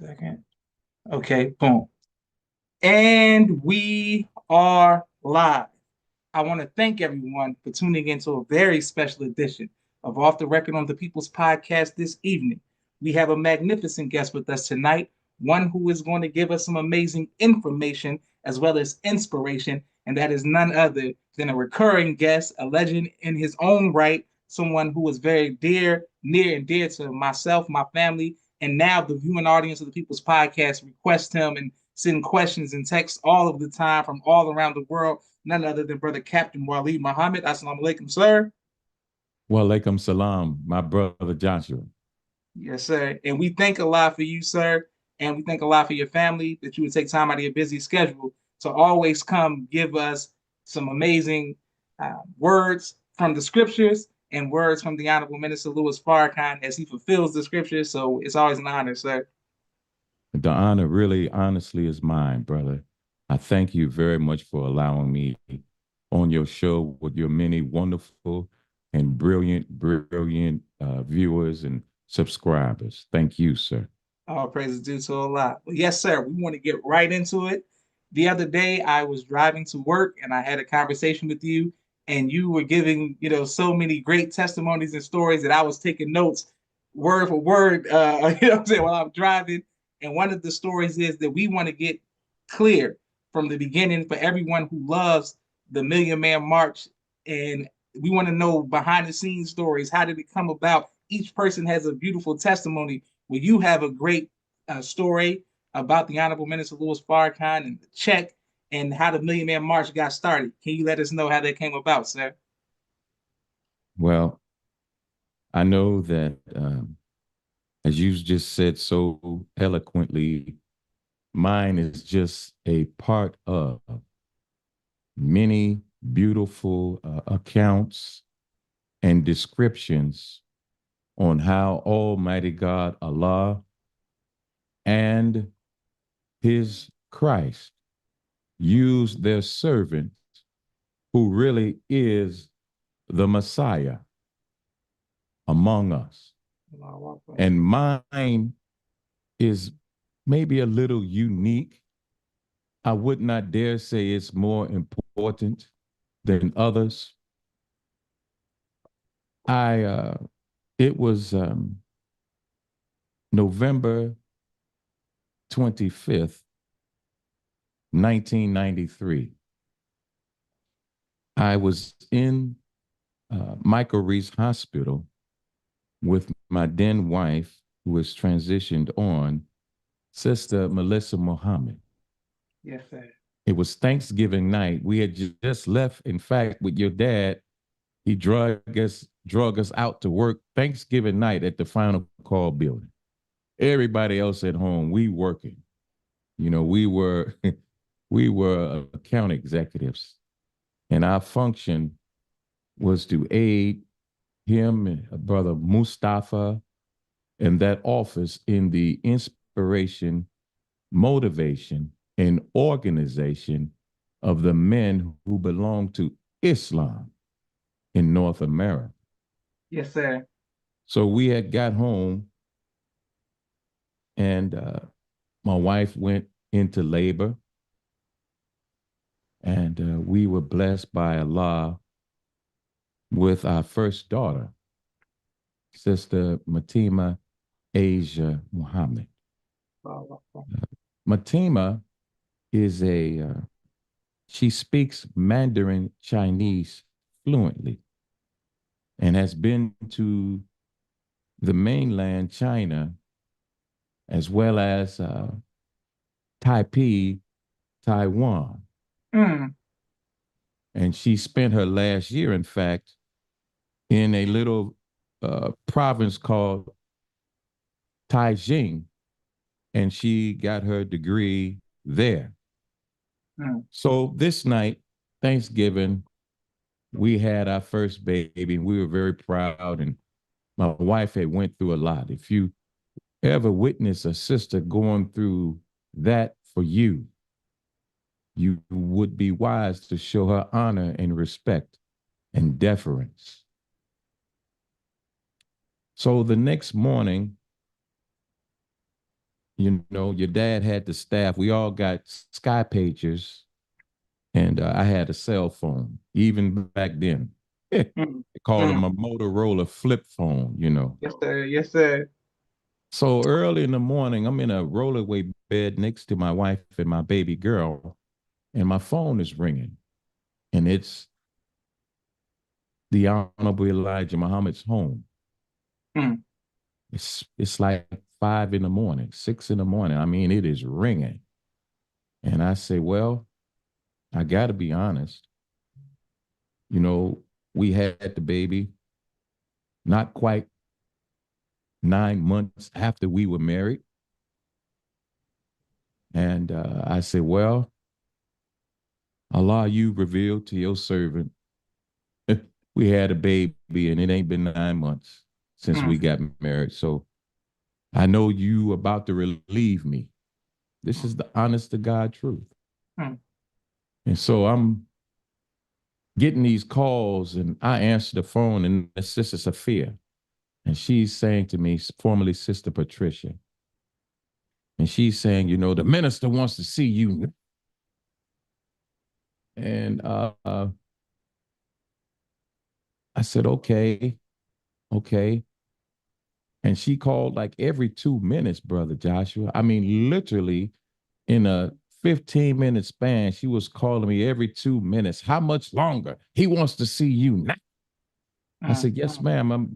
Second. Okay, boom. And we are live. I want to thank everyone for tuning into a very special edition of Off the Record on the People's Podcast this evening. We have a magnificent guest with us tonight, one who is going to give us some amazing information as well as inspiration, and that is none other than a recurring guest, a legend in his own right, someone who is very dear, near, and dear to myself, my family, and now the viewing audience of the People's Podcast request him and send questions and texts all of the time from all around the world. None other than Brother Captain Wali Muhammad. Assalamu alaikum, sir. Wa alaikum salam, my brother Joshua. Yes, sir. And we thank Allah for you, sir. And we thank Allah for your family that you would take time out of your busy schedule to always come give us some amazing words from the scriptures and words from the Honorable Minister Louis Farrakhan as he fulfills the scriptures. So it's always an honor, sir. The honor really, honestly, is mine, brother. I thank you very much for allowing me on your show with your many wonderful and brilliant viewers and subscribers. Thank you, sir. All praises due to Allah. Well, yes, sir. We want to get right into it. The other day, I was driving to work and I had a conversation with you, and you were giving, so many great testimonies and stories that I was taking notes word for word, what I'm saying, while I'm driving. And one of the stories is that we want to get clear from the beginning for everyone who loves the Million Man March. And we want to know behind the scenes stories. How did it come about? Each person has a beautiful testimony. Well, you have a great story about the Honorable Minister Louis Farrakhan and the check and how the Million Man March got started. Can you let us know how that came about, sir? Well, I know that, as you just said so eloquently, mine is just a part of many beautiful accounts and descriptions on how Almighty God, Allah, and His Christ used their servant, who really is the Messiah among us. And mine is maybe a little unique. I would not dare say it's more important than others. I It was November 25th, 1993. I was in Michael Reese Hospital with my then wife, who was transitioned on, Sister Melissa Muhammad. Yes, sir. It was Thanksgiving night. We had just left, in fact, with your dad. He drug us out to work Thanksgiving night at the Final Call building. Everybody else at home, we working. We were we were account executives, and our function was to aid him and brother Mustafa and that office in the inspiration, motivation, and organization of the men who belong to Islam in North America. Yes, sir. So we had got home, and my wife went into labor, and we were blessed by Allah with our first daughter, Sister Matima Asia Muhammad. Matima is she speaks Mandarin Chinese fluently and has been to the mainland China as well as Taipei, Taiwan. Mm. And she spent her last year, in fact, in a little province called Taijing, and she got her degree there. Mm. So this night, Thanksgiving, we had our first baby, and we were very proud. And my wife had went through a lot. If you ever witness a sister going through that for you would be wise to show her honor and respect and deference. So the next morning, You know, your dad had the staff. We all got sky pagers, and I had a cell phone even back then. They Mm, called them mm. a Motorola flip phone, you know. Yes, sir. Yes, sir. So early in the morning, I'm in a rollaway bed next to my wife and my baby girl, and my phone is ringing, and it's the Honorable Elijah Muhammad's home. Mm, It's like 5 in the morning, 6 in the morning. I mean, it is ringing, and I say, well, I got to be honest. You know, we had the baby not quite 9 months after we were married, and I said, well, Allah, you revealed to your servant we had a baby and it ain't been 9 months since we mm, got married. So I know you about to relieve me. This is the honest to God truth. mm. And so I'm getting these calls and I answer the phone and it's Sister Sophia. And she's saying to me, formerly Sister Patricia, and she's saying, you know, the minister wants to see you. And I said, okay, okay. And she called like every 2 minutes, Brother Joshua. I mean, literally in a 15-minute span, she was calling me every 2 minutes. How much longer? He wants to see you now. I Mm, said, yes, mm. ma'am.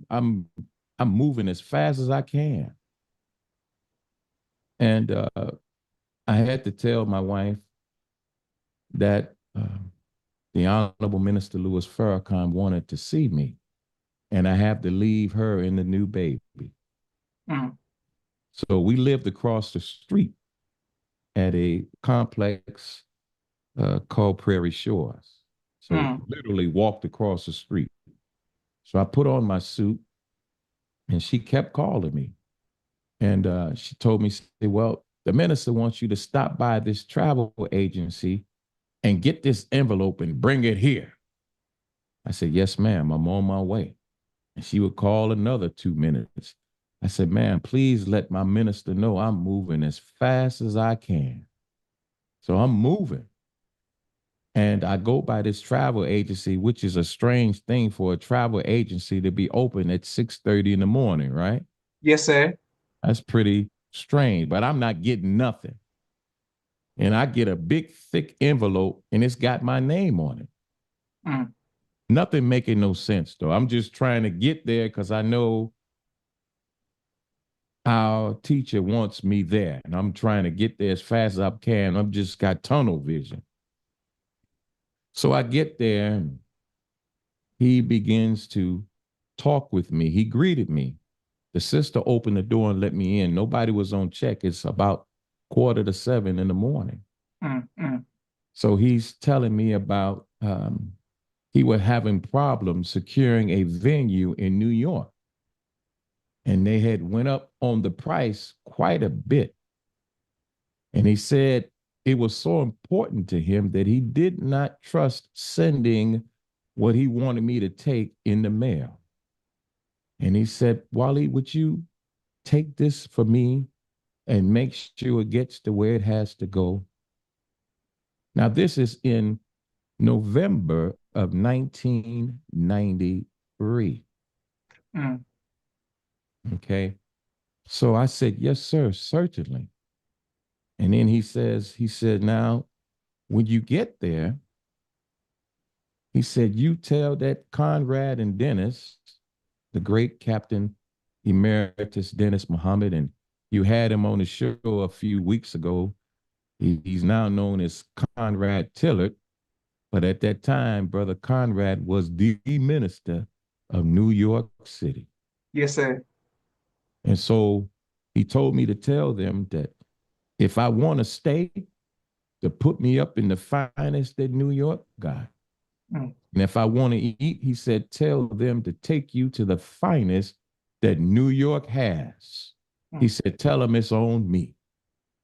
I'm moving as fast as I can. And I had to tell my wife that the Honorable Minister Louis Farrakhan wanted to see me, and I have to leave her and the new baby. Mm, So we lived across the street at a complex called Prairie Shores. So mm. literally walked across the street. So I put on my suit and she kept calling me. And she told me, well, the minister wants you to stop by this travel agency and get this envelope and bring it here. I said, yes, ma'am, I'm on my way. And she would call another 2 minutes. I said, ma'am, please let my minister know I'm moving as fast as I can. So I'm moving. And I go by this travel agency, which is a strange thing for a travel agency to be open at 6:30 in the morning, right? Yes, sir. That's pretty strange, but I'm not getting nothing. And I get a big, thick envelope and it's got my name on it. Mm, Nothing making no sense, though. I'm just trying to get there because I know our teacher wants me there. And I'm trying to get there as fast as I can. I've just got tunnel vision. So I get there and he begins to talk with me. He greeted me. The sister opened the door and let me in. Nobody was on check. It's about 6:45 in the morning. mm, mm, So he's telling me about he was having problems securing a venue in New York, and they had went up on the price quite a bit. And he said it was so important to him that he did not trust sending what he wanted me to take in the mail. And he said, Wally, would you take this for me and make sure it gets to where it has to go? Now, this is in November of 1993. mm. Okay. So I said, yes, sir, certainly. And then he said, now, when you get there, he said, you tell that Conrad and Dennis, the great Captain Emeritus Dennis Muhammad, and you had him on the show a few weeks ago. He's now known as Conrad Tillard. But at that time, Brother Conrad was the minister of New York City. Yes, sir. And so he told me to tell them that if I want to stay, to put me up in the finest that New York got. Mm, And if I want to eat, he said, tell them to take you to the finest that New York has. He mm. said, tell them it's on me.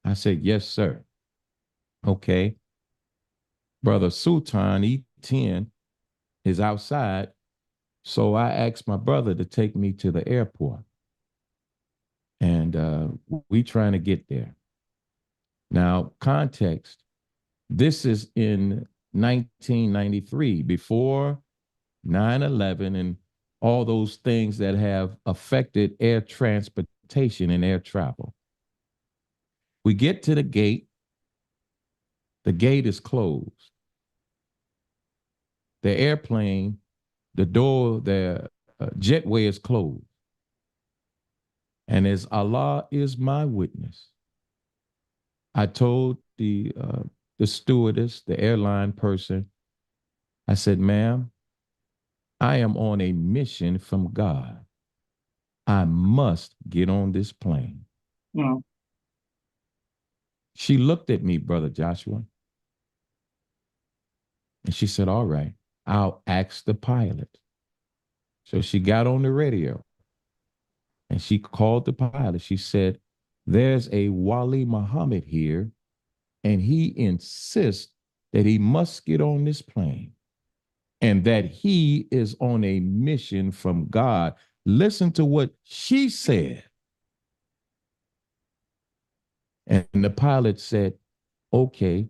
I said, yes, sir. Okay. Brother Sultan, E10, is outside. So I asked my brother to take me to the airport. And we trying to get there. Now, context, this is in 1993, before 9/11 and all those things that have affected air transportation and air travel. We get to the gate is closed. The airplane, the door, the jetway is closed. And as Allah is my witness, I told the stewardess, the airline person, I said, ma'am, I am on a mission from God. I must get on this plane. Mm. She looked at me, Brother Joshua, and she said, all right, I'll ask the pilot. So she got on the radio and she called the pilot. She said, there's a Wali Muhammad here, and he insists that he must get on this plane and that he is on a mission from God. Listen to what she said. And the pilot said, okay,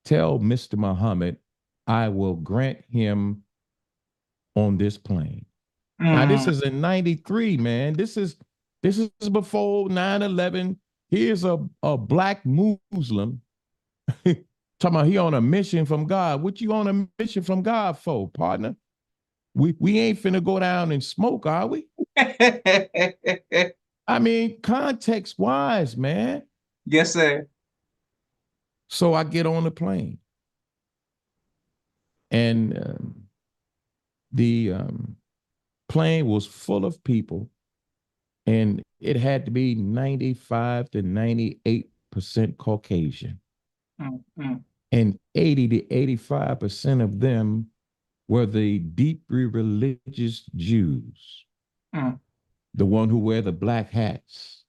tell Mr. Muhammad I will grant him on this plane. Now, this Mm. is in 93, man. This is before 9/11. Here's a black Muslim talking about he on a mission from God. What you on a mission from God for, partner? We ain't finna go down and smoke, are we? I mean, context wise, man. Yes, sir. So I get on the plane, and the plane was full of people, and it had to be 95 to 98% Caucasian, Mm. Mm. and 80 to 85% of them were the deeply religious Jews, Mm. the one who wear the black hats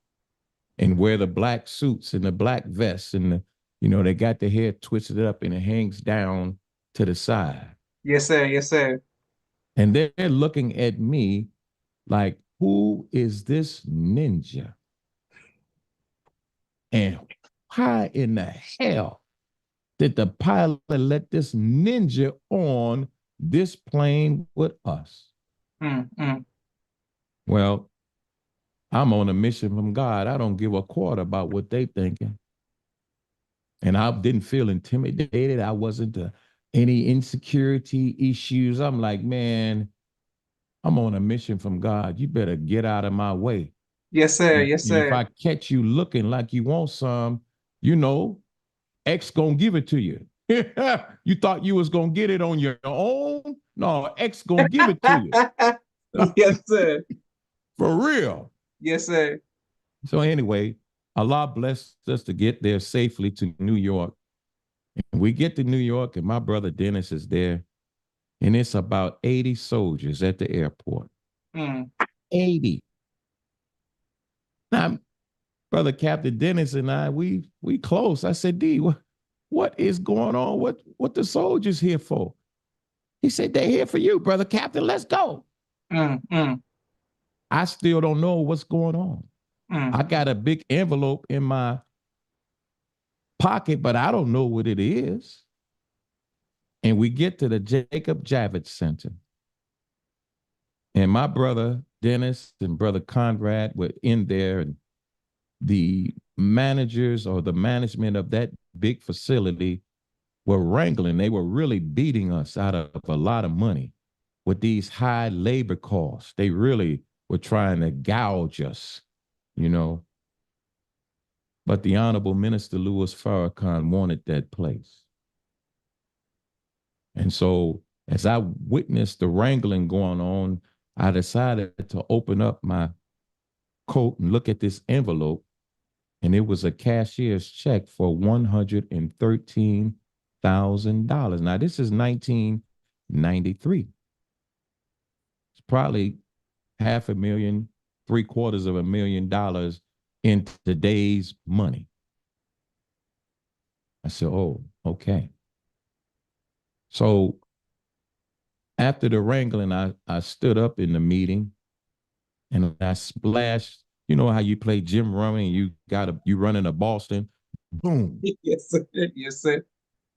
and wear the black suits and the black vests, and they got their hair twisted up and it hangs down to the side. Yes, sir. Yes, sir. And they're looking at me like, who is this ninja? And why in the hell did the pilot let this ninja on this plane with us? Mm. Mm. Well, I'm on a mission from God. I don't give a quarter about what they thinking. And I didn't feel intimidated. I wasn't any insecurity issues. I'm like, man, I'm on a mission from God. You better get out of my way. Yes, sir. And, Yes, and if sir. I catch you looking like you want some, you know, X gonna give it to you. You thought you was gonna get it on your own? No, X gonna give it to you. Yes, sir. For real. Yes, sir. So anyway, Allah blessed us to get there safely to New York. And we get to New York, and my brother Dennis is there, and it's about 80 soldiers at the airport. Mm. 80. Now, brother Captain Dennis and I, we close. I said, D, what is going on? What the soldiers here for? He said, they're here for you, brother Captain. Let's go. Mm. Mm. I still don't know what's going on. Mm. I got a big envelope in my pocket, but I don't know what it is. And we get to the Jacob Javits Center. And my brother Dennis and brother Conrad were in there, and the managers or the management of that big facility were wrangling. They were really beating us out of a lot of money with these high labor costs. They really were trying to gouge us, you know. But the Honorable Minister Louis Farrakhan wanted that place. And so as I witnessed the wrangling going on, I decided to open up my coat and look at this envelope, and it was a cashier's check for $113,000. Now, this is 1993. It's probably half a million, three-quarters of $1 million in today's money. I said, oh, okay. So after the wrangling, I stood up in the meeting and I splashed You know how you play Jim Rummy and you running a Boston, boom. Yes, sir. Yes, sir.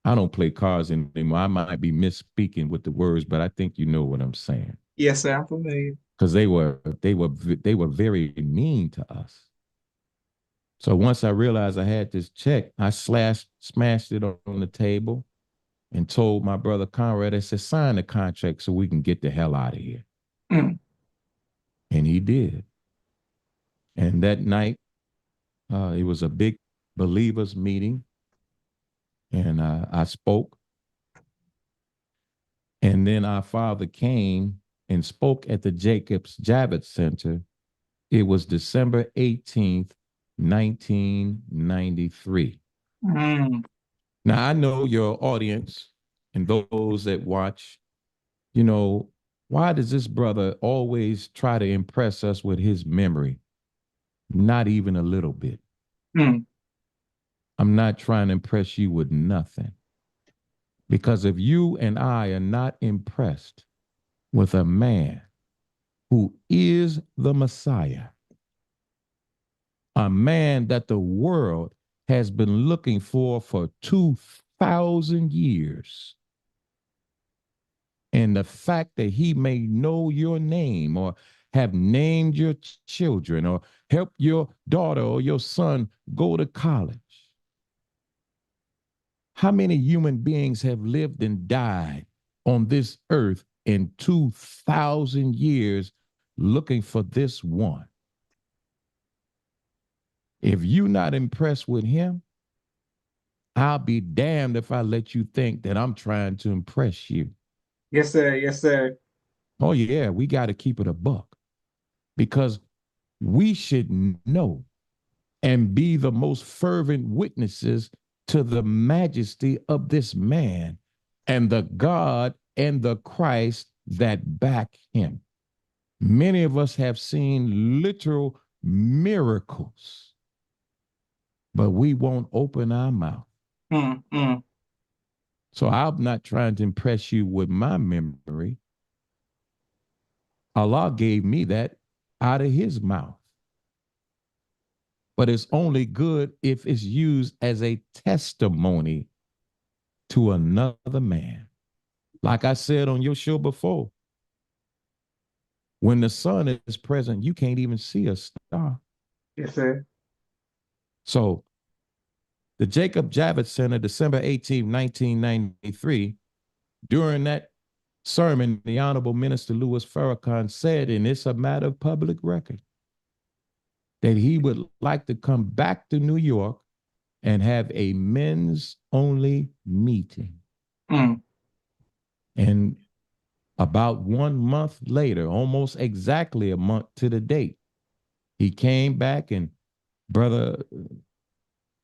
I don't play cards anymore. I might be misspeaking with the words, but I think you know what I'm saying. Yes, sir. I'm familiar. Because they were very mean to us. So once I realized I had this check, I smashed it on the table and told my brother Conrad, I said, sign the contract so we can get the hell out of here. Mm. And he did. And that night, it was a big believers meeting. And I spoke. And then our father came and spoke at the Jacobs Javits Center. It was December 18th, 1993. Mm. Now, I know your audience and those that watch, you know, why does this brother always try to impress us with his memory? Not even a little bit. Mm. I'm not trying to impress you with nothing. Because if you and I are not impressed with a man who is the Messiah, a man that the world has been looking for 2,000 years, and the fact that he may know your name or have named your children or help your daughter or your son go to college. How many human beings have lived and died on this earth in 2,000 years looking for this one? If you're not impressed with him, I'll be damned if I let you think that I'm trying to impress you. Yes, sir. Yes, sir. Oh, yeah, we got to keep it a buck because we should know and be the most fervent witnesses to the majesty of this man and the God and the Christ that back him. Many of us have seen literal miracles, but we won't open our mouth. Mm. Mm. So I'm not trying to impress you with my memory. Allah gave me that out of his mouth. But it's only good if it's used as a testimony to another man. Like I said on your show before, when the sun is present, you can't even see a star. Yes, sir. So the Jacob Javits Center, December 18th, 1993, during that sermon, the Honorable Minister Louis Farrakhan said, and it's a matter of public record, that he would like to come back to New York and have a men's only meeting. Mm. And about 1 month later, almost exactly a month to the date, he came back and Brother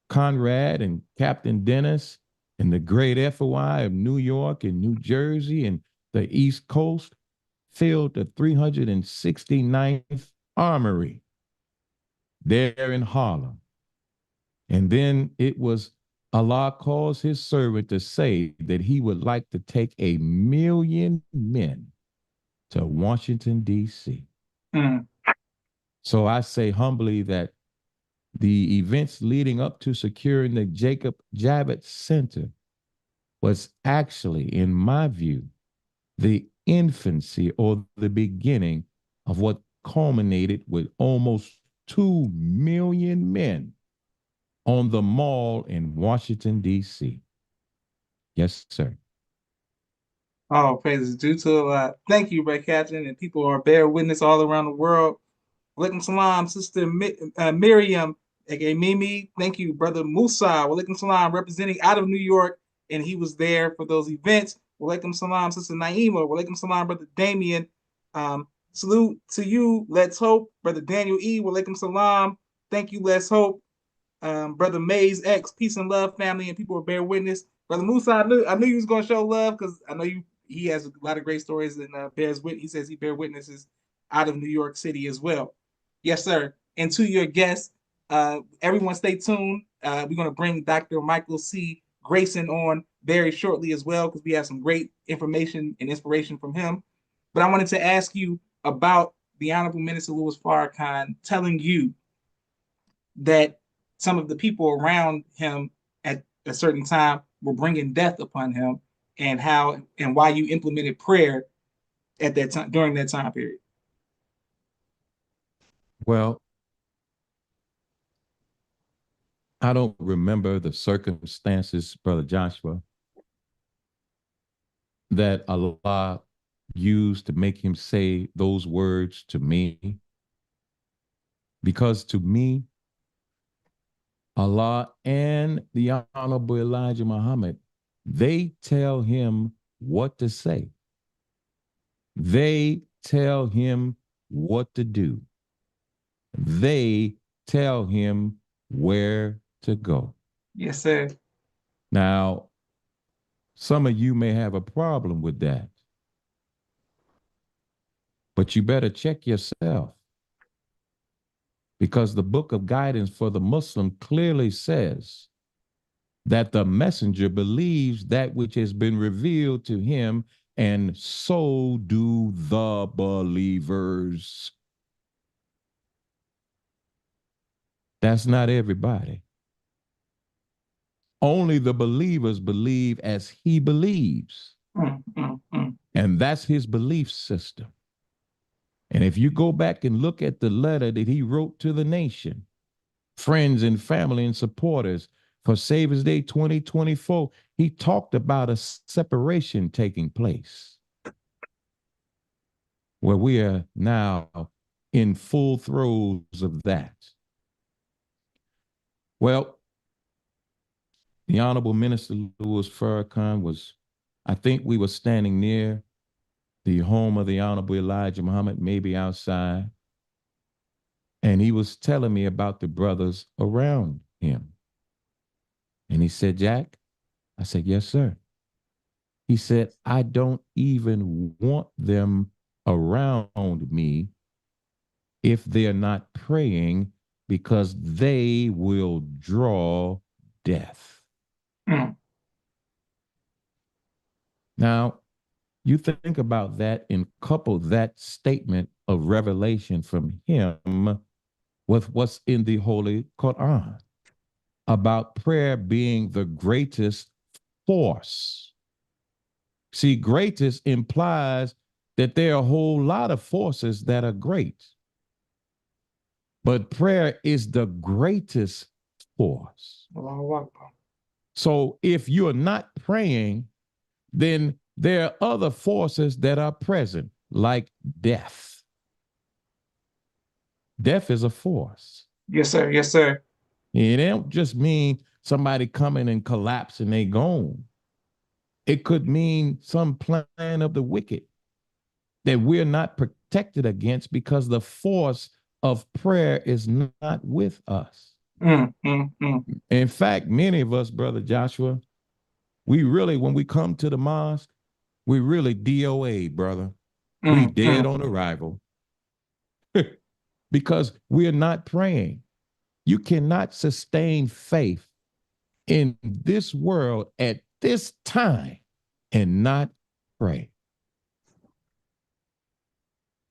Conrad and Captain Dennis and the great FOI of New York and New Jersey and the East Coast filled the 369th Armory there in Harlem. And then it was Allah caused his servant to say that he would like to take 1,000,000 men to Washington, D.C. Mm. So I say humbly that the events leading up to securing the Jacob Javits Center was actually, in my view, the infancy or the beginning of what culminated with almost 2 million men on the mall in Washington, D.C. Yes, sir. Oh, praises due to Allah. Thank you, Brother Captain, and people are bear witness all around the world. Walaikum salam, Sister Miriam, aka Mimi. Thank you, Brother Musa. Walaikum salam, representing out of New York, and he was there for those events. Walaikum salam, Sister Naima. Walaikum salam, Brother Damien. Salute to you. Let's hope, Brother Daniel E. Walaikum salam. Thank you. Let's hope. Brother Mays X, peace and love, family, and people will bear witness. Brother Musa, I knew you was gonna show love because I know you. He has a lot of great stories and bears witness. He says he bear witnesses out of New York City as well. Yes, sir. And to your guests, everyone stay tuned. We're gonna bring Dr. Michael C. Grayson on very shortly as well because we have some great information and inspiration from him. But I wanted to ask you about the Honorable Minister Louis Farrakhan telling you that some of the people around him at a certain time were bringing death upon him, and how and why you implemented prayer at that time during that time period. Well, I don't remember the circumstances, Brother Joshua, that Allah used to make him say those words to me. Because to me, Allah and the Honorable Elijah Muhammad, they tell him what to say. They tell him what to do. They tell him where to go. Yes, sir. Now, some of you may have a problem with that, but you better check yourself, because the book of guidance for the Muslim clearly says that the messenger believes that which has been revealed to him, and so do the believers. That's not everybody. Only the believers believe as he believes. And that's his belief system. And if you go back and look at the letter that he wrote to the nation, friends and family and supporters, for Savior's Day 2024, he talked about a separation taking place where we are now in full throes of that. Well, the Honorable Minister Louis Farrakhan was, I think we were standing near the home of the Honorable Elijah Muhammad, maybe outside, and he was telling me about the brothers around him. And he said, Jack, I said, yes, sir. He said, I don't even want them around me if they're not praying, because they will draw death. Now, you think about that and couple that statement of revelation from him with what's in the Holy Quran about prayer being the greatest force. See, greatest implies that there are a whole lot of forces that are great, but prayer is the greatest force. So if you're not praying, then there are other forces that are present, like death. Death is a force. Yes, sir. Yes, sir. It don't just mean somebody coming and collapse and they gone. It could mean some plan of the wicked that we're not protected against, because the force of prayer is not with us. In fact, many of us, Brother Joshua, we really, when we come to the mosque, we really DOA, brother. We dead on arrival because we're not praying. You cannot sustain faith in this world at this time and not pray.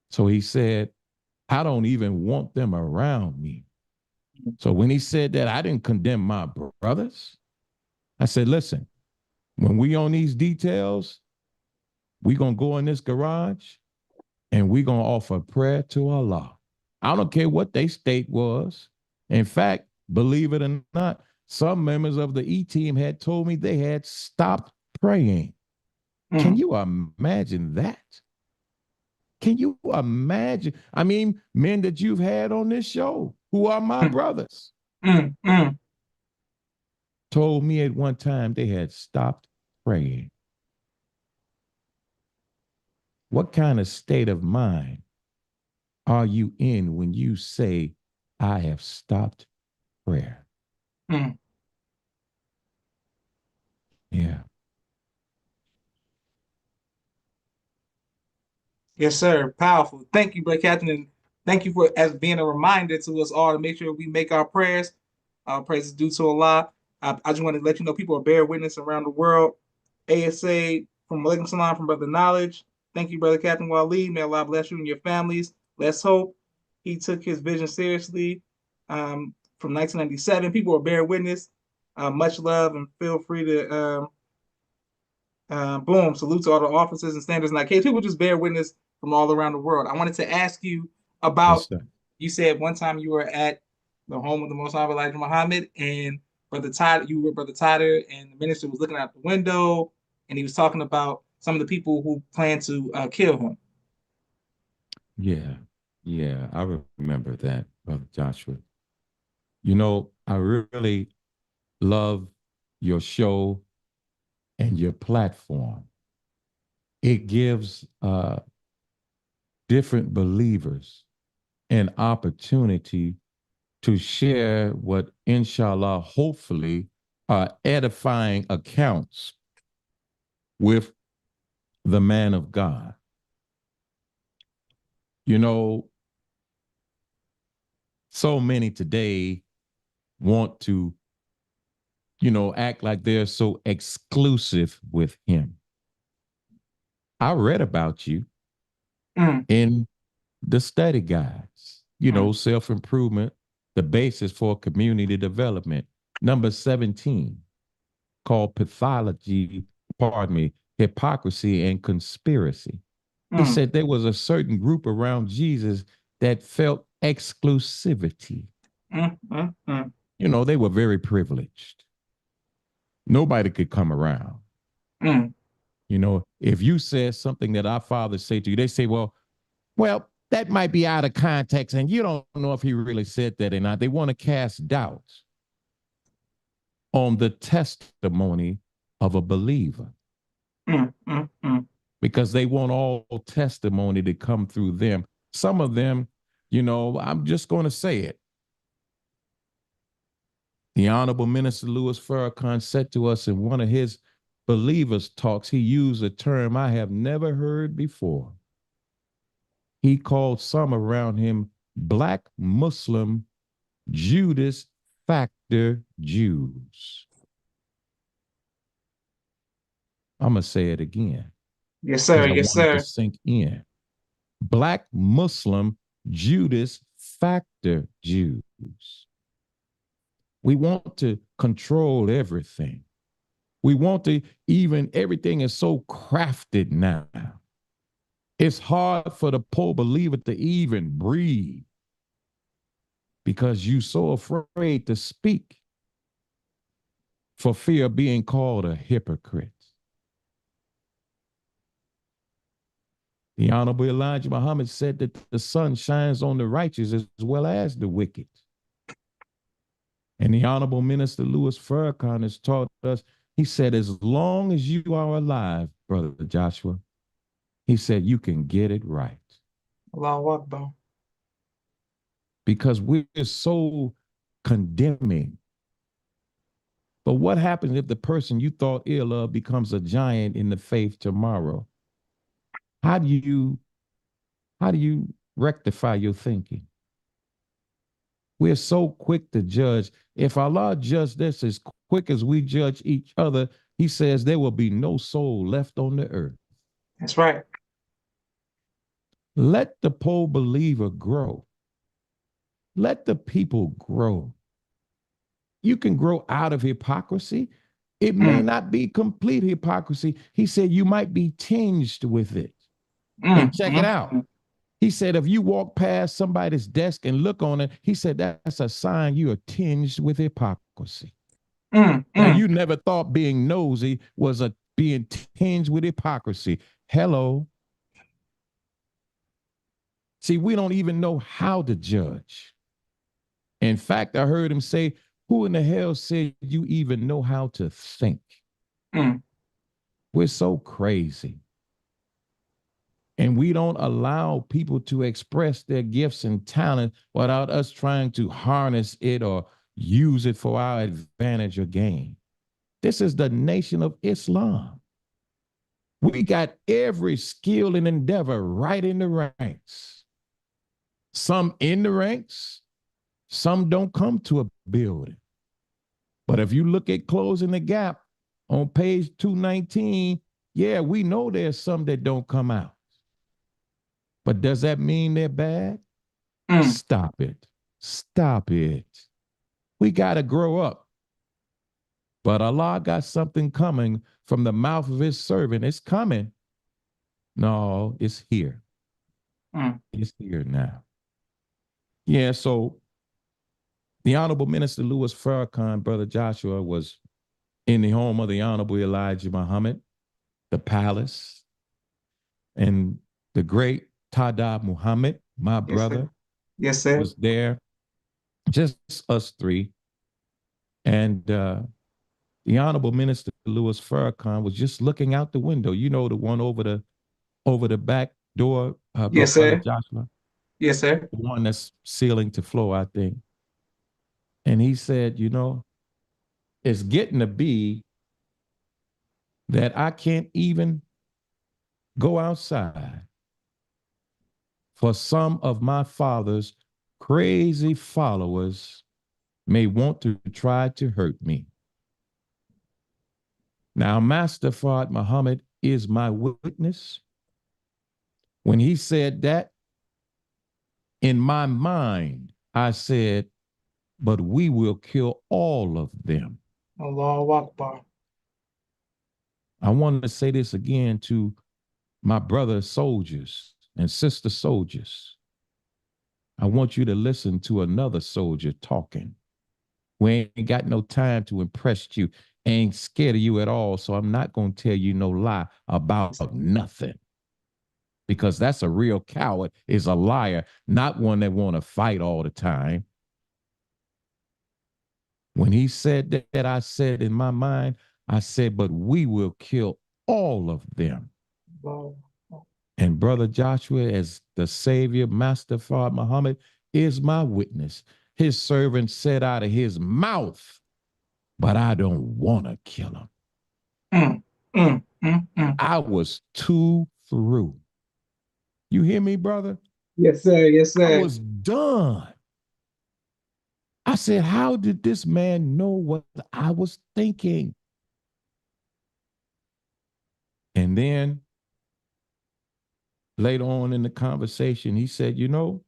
So he said, I don't even want them around me. So when he said that, I didn't condemn my brothers. I said, listen, when we on these details, we going to go in this garage and we going to offer prayer to Allah. I don't care what their state was. In fact, believe it or not, some members of the E-team had told me they had stopped praying. Can you imagine that? Can you imagine? I mean, men that you've had on this show who are my brothers told me at one time they had stopped praying. What kind of state of mind are you in when you say, I have stopped prayer? Yeah. Yes, sir. Powerful. Thank you, Brother Captain, and thank you for as being a reminder to us all to make sure we make our prayers. Our praises due to Allah. I just want to let you know people are bear witness around the world. ASA from Malaikum Salam from Brother Knowledge. Thank you, Brother Captain Wali. May Allah bless you and your families. Let's hope he took his vision seriously. from 1997. People are bear witness. Much love and feel free to boom, salute to all the officers and standards in that case. People just bear witness from all around the world. I wanted to ask you Yes, about, sir. you said one time you were at the home of the Most Honorable Elijah Muhammad, and Brother Todd, you were Brother Todd, and the minister was looking out the window, and he was talking about some of the people who plan to kill him. Yeah. Yeah. I remember that, Brother Joshua. I really love your show and your platform. It gives different believers an opportunity to share what, inshallah, hopefully, are edifying accounts with the man of God. You know, so many today want to, act like they're so exclusive with him. I read about you Mm, in the study guides, mm, self improvement, the basis for community development. Number 17, called pathology, pardon me, hypocrisy and conspiracy. He mm, said there was a certain group around Jesus that felt exclusivity. mm. They were very privileged. Nobody could come around. Mm. If you said something that our fathers say to you, they say, well, that might be out of context, and you don't know if he really said that or not. They want to cast doubts on the testimony of a believer because they want all testimony to come through them. Some of them, I'm just going to say it. The Honorable Minister Louis Farrakhan said to us in one of his believers' talks, he used a term I have never heard before. He called some around him Black Muslim Judas Factor Jews. I'm going to say it again Yes, sir. because I Yes, want it to sir. sink in. Black Muslim Judas Factor Jews. We want to control everything. We want to everything is so crafted now. It's hard for the poor believer to even breathe because you're so afraid to speak for fear of being called a hypocrite. The Honorable Elijah Muhammad said that the sun shines on the righteous as well as the wicked. And the Honorable Minister Louis Farrakhan has taught us, he said, as long as you are alive, Brother Joshua, he said, you can get it right. Allahu Akbar. Because we're so condemning. But what happens if the person you thought ill of becomes a giant in the faith tomorrow? How do you rectify your thinking? We're so quick to judge. If Allah judged us as quick as we judge each other, he says there will be no soul left on the earth. That's right. Let the poor believer grow. Let the people grow. You can grow out of hypocrisy. It may Mm, not be complete hypocrisy. He said you might be tinged with it. And mm, check it mm, out. mm, He said, if you walk past somebody's desk and look on it, he said, that's a sign you are tinged with hypocrisy. mm, Now, mm. you never thought being nosy was being tinged with hypocrisy. Hello. See, we don't even know how to judge. In fact, I heard him say, who in the hell said you even know how to think? Mm. We're so crazy. And we don't allow people to express their gifts and talent without us trying to harness it or use it for our advantage or gain. This is the nation of Islam. We got every skill and endeavor right in the ranks. Some in the ranks, some don't come to a building. But if you look at Closing the Gap on page 219, yeah, we know there's some that don't come out. But does that mean they're bad? Mm. Stop it. Stop it. We got to grow up. But Allah got something coming from the mouth of his servant. It's coming. No, it's here. Mm. It's here now. Yeah, so the Honorable Minister Louis Farrakhan, Brother Joshua, was in the home of the Honorable Elijah Muhammad, the palace, and the great Tada Muhammad, my Yes, sir. brother, Yes, sir. was there, just us three. And the Honorable Minister Louis Farrakhan was just looking out the window. You know, the one over the back door, Yes, Brother sir. Joshua, Yes, sir. the one that's ceiling to floor, I think. And he said, you know, it's getting to be that I can't even go outside for some of my father's crazy followers may want to try to hurt me. Now, Master Fard Muhammad is my witness. When he said that, in my mind, I said, but we will kill all of them. Allahu Akbar. I want to say this again to my brother soldiers and sister soldiers. I want you to listen to another soldier talking. We ain't got no time to impress you, ain't scared of you at all. So I'm not going to tell you no lie about nothing, because that's a real coward, is a liar, not one that want to fight all the time. When he said that, I said in my mind, I said, but we will kill all of them. Wow. And Brother Joshua, as the Savior, Master Fard Muhammad, is my witness. His servant said out of his mouth, but I don't want to kill him. Mm, mm. I was too through. You hear me, brother? Yes, sir. Yes, I sir. was done. I said, how did this man know what I was thinking? And then later on in the conversation, he said, you know,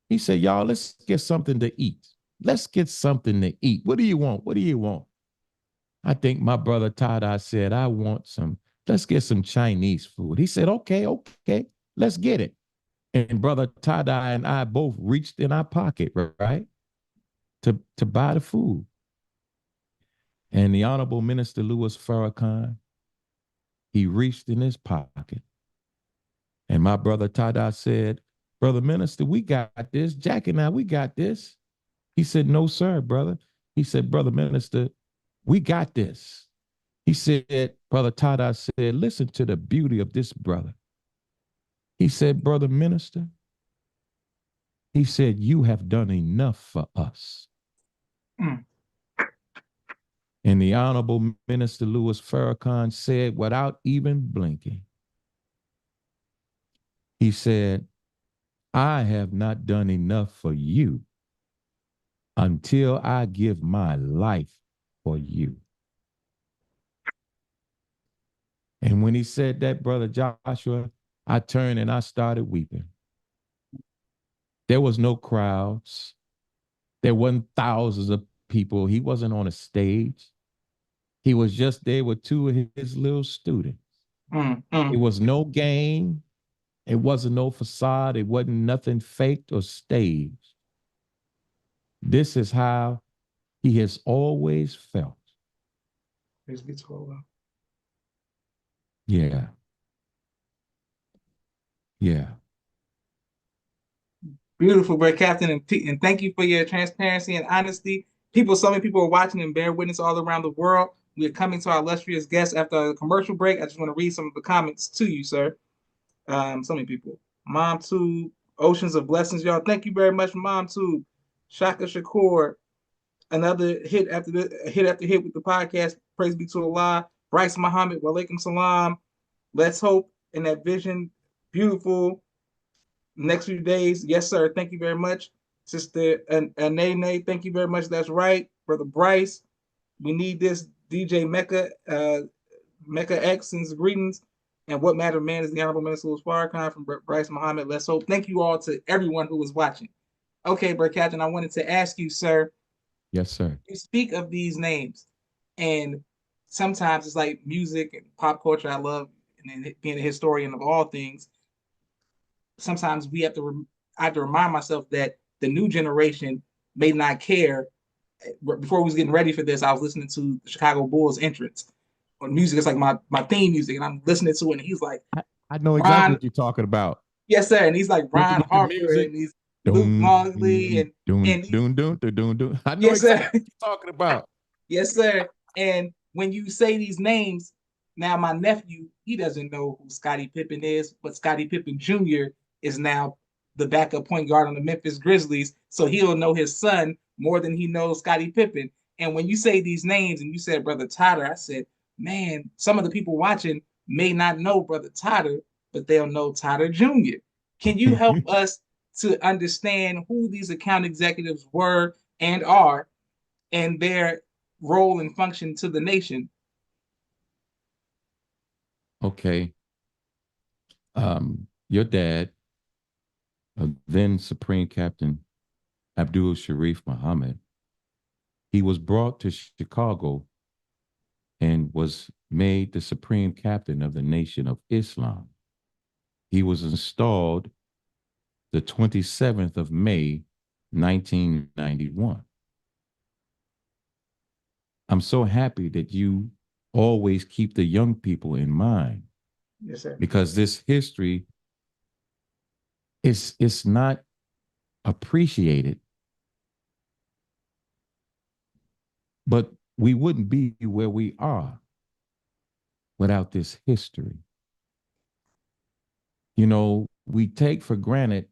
he said, y'all, let's get something to eat. Let's get something to eat. What do you want? What do you want? I think my brother Tada said, I want let's get some Chinese food. He said, okay, let's get it. And brother Tada and I both reached in our pocket, right? To buy the food. And the Honorable Minister Louis Farrakhan, he reached in his pocket. And my brother Tada said, Brother Minister, we got this. Jack and I, we got this. He said, no, sir, brother. He said, Brother Minister, we got this. He said, Brother Tada said, listen to the beauty of this brother. He said, Brother Minister, he said, you have done enough for us. Mm. And the Honorable Minister Louis Farrakhan said, without even blinking, he said, I have not done enough for you until I give my life for you. And when he said that, Brother Joshua, I turned and I started weeping. There was no crowds. There wasn't thousands of people. He wasn't on a stage. He was just there with two of his little students. It Mm. was no game. It wasn't no facade. It wasn't nothing faked or staged. This is how he has always felt. Praise be to Allah. Yeah. Yeah. Beautiful, Brother Captain, and thank you for your transparency and honesty. So many people are watching and bear witness all around the world. We are coming to our illustrious guest after a commercial break. I just want to read some of the comments to you, sir. So many people. Mom Tube, Oceans of Blessings, y'all. Thank you very much, Mom Tube. Shaka Shakur, another hit after hit with the podcast. Praise be to Allah. Bryce Muhammad, walaikum salam. Let's hope in that vision. Beautiful. Next few days. Yes, sir. Thank you very much. Sister Nene, thank you very much. That's right. Brother Bryce, we need this. DJ Mecca, Mecca X sends greetings. And what matter man is the Honorable Minister Louis Farrakhan from Bryce Muhammad. Let's hope. Thank you all to everyone who was watching. Okay, Brother Captain, I wanted to ask you, sir, Yes, sir. You speak of these names, and sometimes it's like music and pop culture. I love, and then being a historian of all things. Sometimes we have to. I have to remind myself that the new generation may not care. Before we was getting ready for this, I was listening to the Chicago Bulls entrance on music. It's like my theme music, and I'm listening to it, and he's like, I know exactly Ron, what you're talking about. yes, sir. And he's like Ron With the Harper, music. and he's Luke Doom, Longley, doom, doom, and he's, doom, doom, doom, doom. I know yes, exactly sir. what you're talking about. Yes, sir. And when you say these names, now my nephew, he doesn't know who Scottie Pippen is, but Scottie Pippen Jr. is now the backup point guard on the Memphis Grizzlies. So he'll know his son more than he knows Scottie Pippen. And when you say these names and you said Brother Totter, I said, man, some of the people watching may not know Brother Totter, but they'll know Totter Jr. Can you help us to understand who these account executives were and are and their role and function to the nation? Okay. Your dad, then Supreme Captain Abdul Sharif Muhammad, he was brought to Chicago and was made the Supreme Captain of the Nation of Islam. He was installed the 27th of May, 1991. I'm so happy that you always keep the young people in mind Yes, sir. because this history is not appreciated, but we wouldn't be where we are without this history. You know, we take for granted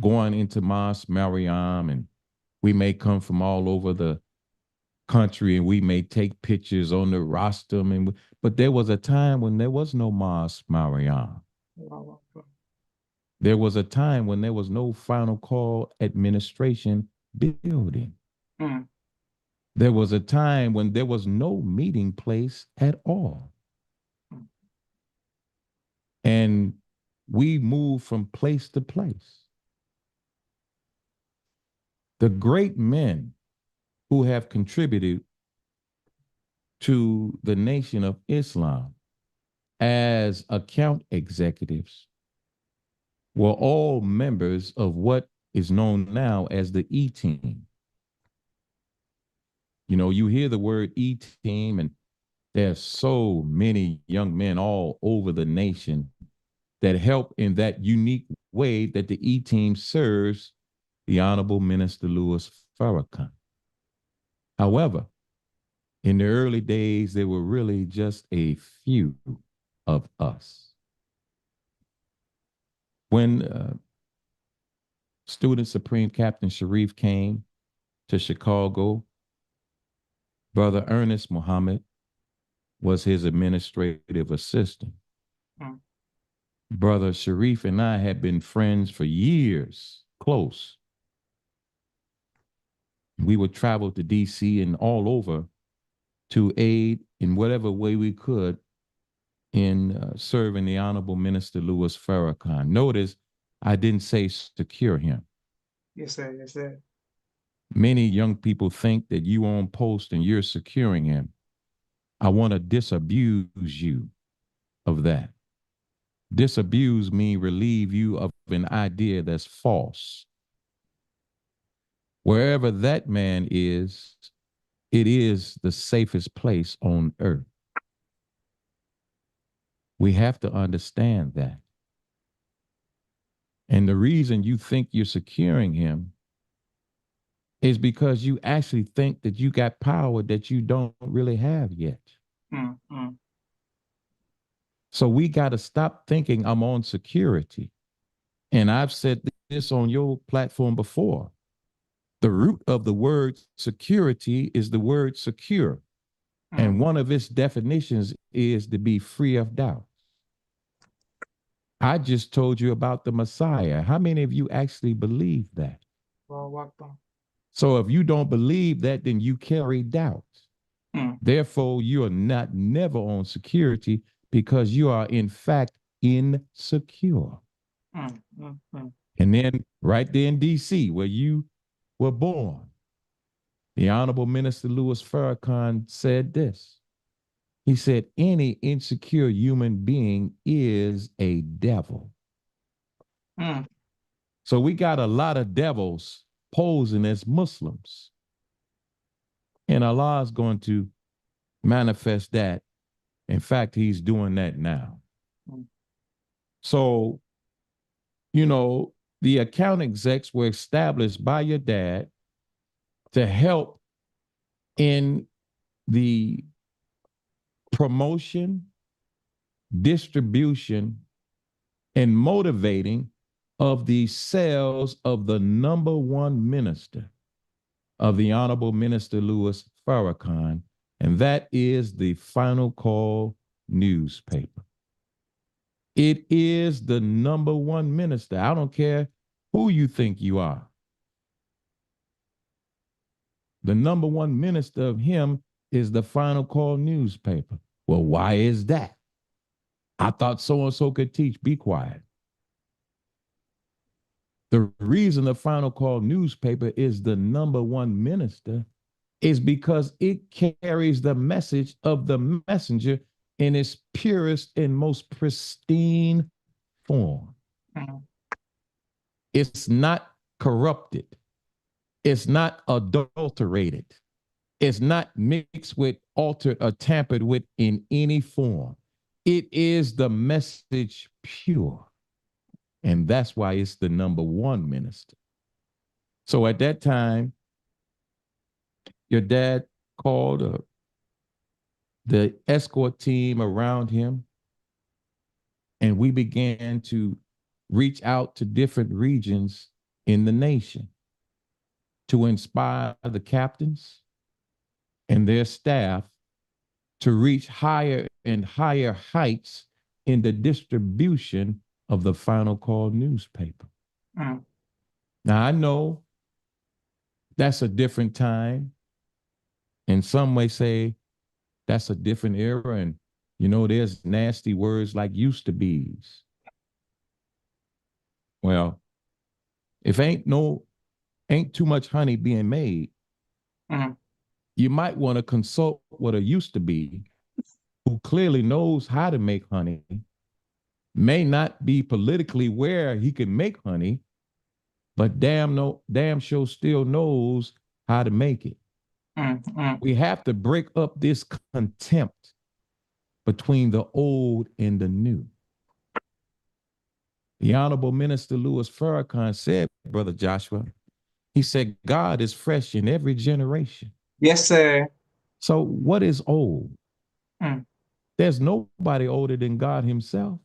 going into Mosque Maryam, and we may come from all over the country and we may take pictures on the rostrum, but there was a time when there was no Mosque Maryam. There was a time when there was no final call administration building. Mm. There was a time when there was no meeting place at all. And we moved from place to place. The great men who have contributed to the Nation of Islam as account executives were all members of what is known now as the E team. You know, you hear the word E team, and there's so many young men all over the nation that help in that unique way that the E team serves the Honorable Minister Louis Farrakhan. However, in the early days, there were really just a few of us. When Student Supreme Captain Sharif came to Chicago, Brother Ernest Muhammad was his administrative assistant. Mm. Brother Sharif and I had been friends for years, close. We would travel to DC and all over to aid in whatever way we could in serving the Honorable Minister Louis Farrakhan. Notice I didn't say secure him. Yes, sir. Yes, sir. Many young people think that you on post and you're securing him. I want to disabuse you of that. Disabuse means relieve you of an idea that's false. Wherever that man is, it is the safest place on earth. We have to understand that. And the reason you think you're securing him is because you actually think that you got power that you don't really have yet. Mm. Mm. So we got to stop thinking I'm on security. And I've said this on your platform before. The root of the word security is the word secure. Mm. And one of its definitions is to be free of doubt. I just told you about the Messiah. How many of you actually believe that? So if you don't believe that, then you carry doubt. Mm. Therefore, you are not never on security because you are in fact insecure. Mm. Mm. And then right there in DC, where you were born, The Honorable Minister Louis Farrakhan said this. He said, any insecure human being is a devil. Mm. So we got a lot of devils posing as Muslims. And Allah is going to manifest that. In fact, he's doing that now. Mm. So, the account execs were established by your dad to help in the promotion, distribution, and motivating of the sales of the number one minister of the Honorable Minister Louis Farrakhan, and that is the Final Call newspaper. It is the number one minister. I don't care who you think you are. The number one minister of him is the Final Call newspaper. Well, why is that? I thought so-and-so could teach. Be quiet. The reason the Final Call newspaper is the number one minister is because it carries the message of the messenger in its purest and most pristine form. Mm. It's not corrupted. It's not adulterated. It's not mixed with, altered, or tampered with in any form. It is the message pure. And that's why it's the number one minister. So at that time, your dad called the escort team around him, and we began to reach out to different regions in the nation to inspire the captains and their staff to reach higher and higher heights in the distribution of the Final Call newspaper. Mm. Now, I know that's a different time. And some may say that's a different era. And, there's nasty words like used to be's. Well, if ain't too much honey being made, Mm. you might want to consult what a used to be who clearly knows how to make honey, may not be politically where he can make honey, but damn sure still knows how to make it. Mm. Mm. We have to break up this contempt between the old and the new. The Honorable Minister Louis Farrakhan said, Brother Joshua, he said, God is fresh in every generation. Yes, sir. So what is old? Mm. There's nobody older than God himself.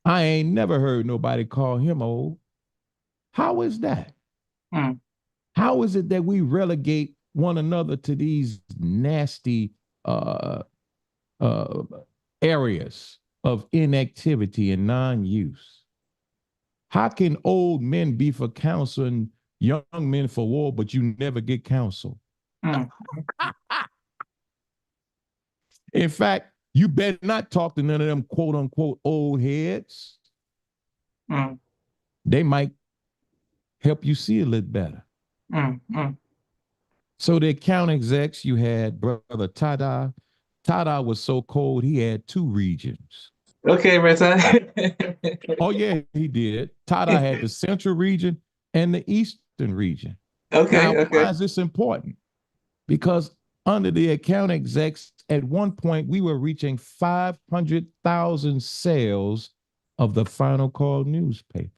I ain't never heard nobody call him old. How is that? Mm. How is it that we relegate one another to these nasty uh, uh, areas of inactivity and non-use? How can old men be for counsel and young men for war, but you never get counsel? Mm. In fact, you better not talk to none of them quote unquote old heads. Mm. They might help you see a little better. Mm. Mm. So the account execs, you had Brother Tada. Tada was so cold, he had two regions. Okay, Retta. Oh, yeah, he did. Tada had the central region and the eastern region. Okay, Now, okay. why is this important? Because under the account execs, at one point, we were reaching 500,000 sales of the Final Call newspaper.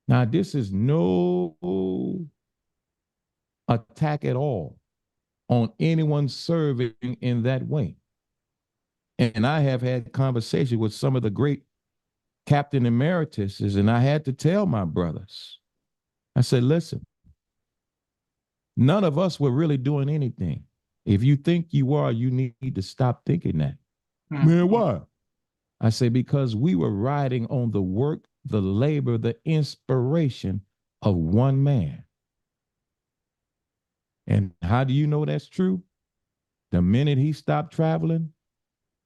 Now, this is no attack at all on anyone serving in that way. And I have had conversations with some of the great Captain Emerituses, and I had to tell my brothers, I said, listen, none of us were really doing anything. If you think you are, you need to stop thinking that. Mm. Man, why? I say, because we were riding on the work, the labor, the inspiration of one man. And how do you know that's true? The minute he stopped traveling,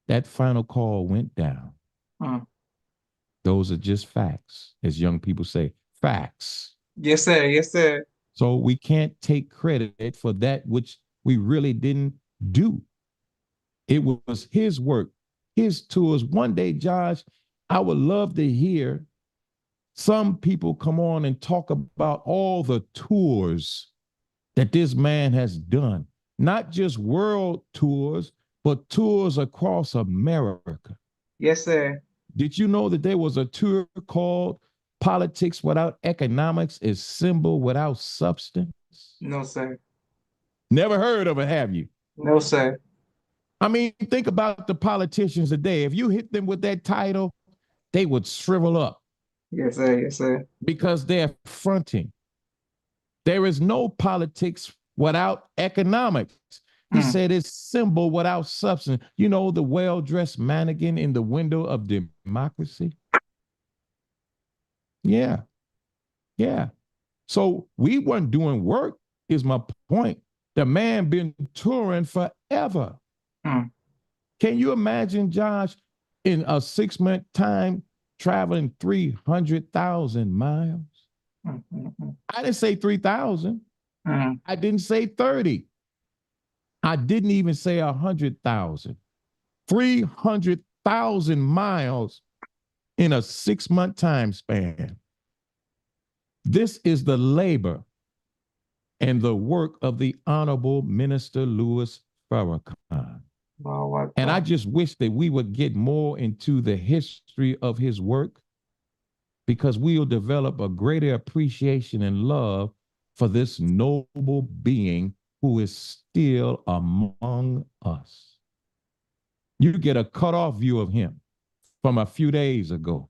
that Final Call went down. Mm. Those are just facts, as young people say, facts. Yes, sir. Yes, sir. So we can't take credit for that which we really didn't do. It was his work, his tours. One day, Josh, I would love to hear some people come on and talk about all the tours that this man has done, not just world tours, but tours across America. Yes, sir. Did you know that there was a tour called Politics Without Economics is Symbol Without Substance? No, sir. Never heard of it, have you? No, sir. I mean, think about the politicians today. If you hit them with that title, they would shrivel up Yes, sir. Yes, sir. because they're fronting. There is no politics without economics. He Mm. said it's symbol without substance. You know, the well-dressed mannequin in the window of democracy? Yeah, yeah. So we weren't doing work, is my point. The man been touring forever. Mm. Can you imagine, Josh, in a 6-month time, traveling 300,000 miles? Mm. Mm. I didn't say 3,000. Mm. I didn't say 30. I didn't even say 100,000. 300,000 miles in a 6-month time span. This is the labor and the work of the Honorable Minister Louis Farrakhan. Oh, And I just wish that we would get more into the history of his work, because we'll develop a greater appreciation and love for this noble being who is still among us. You get a cut-off view of him from a few days ago.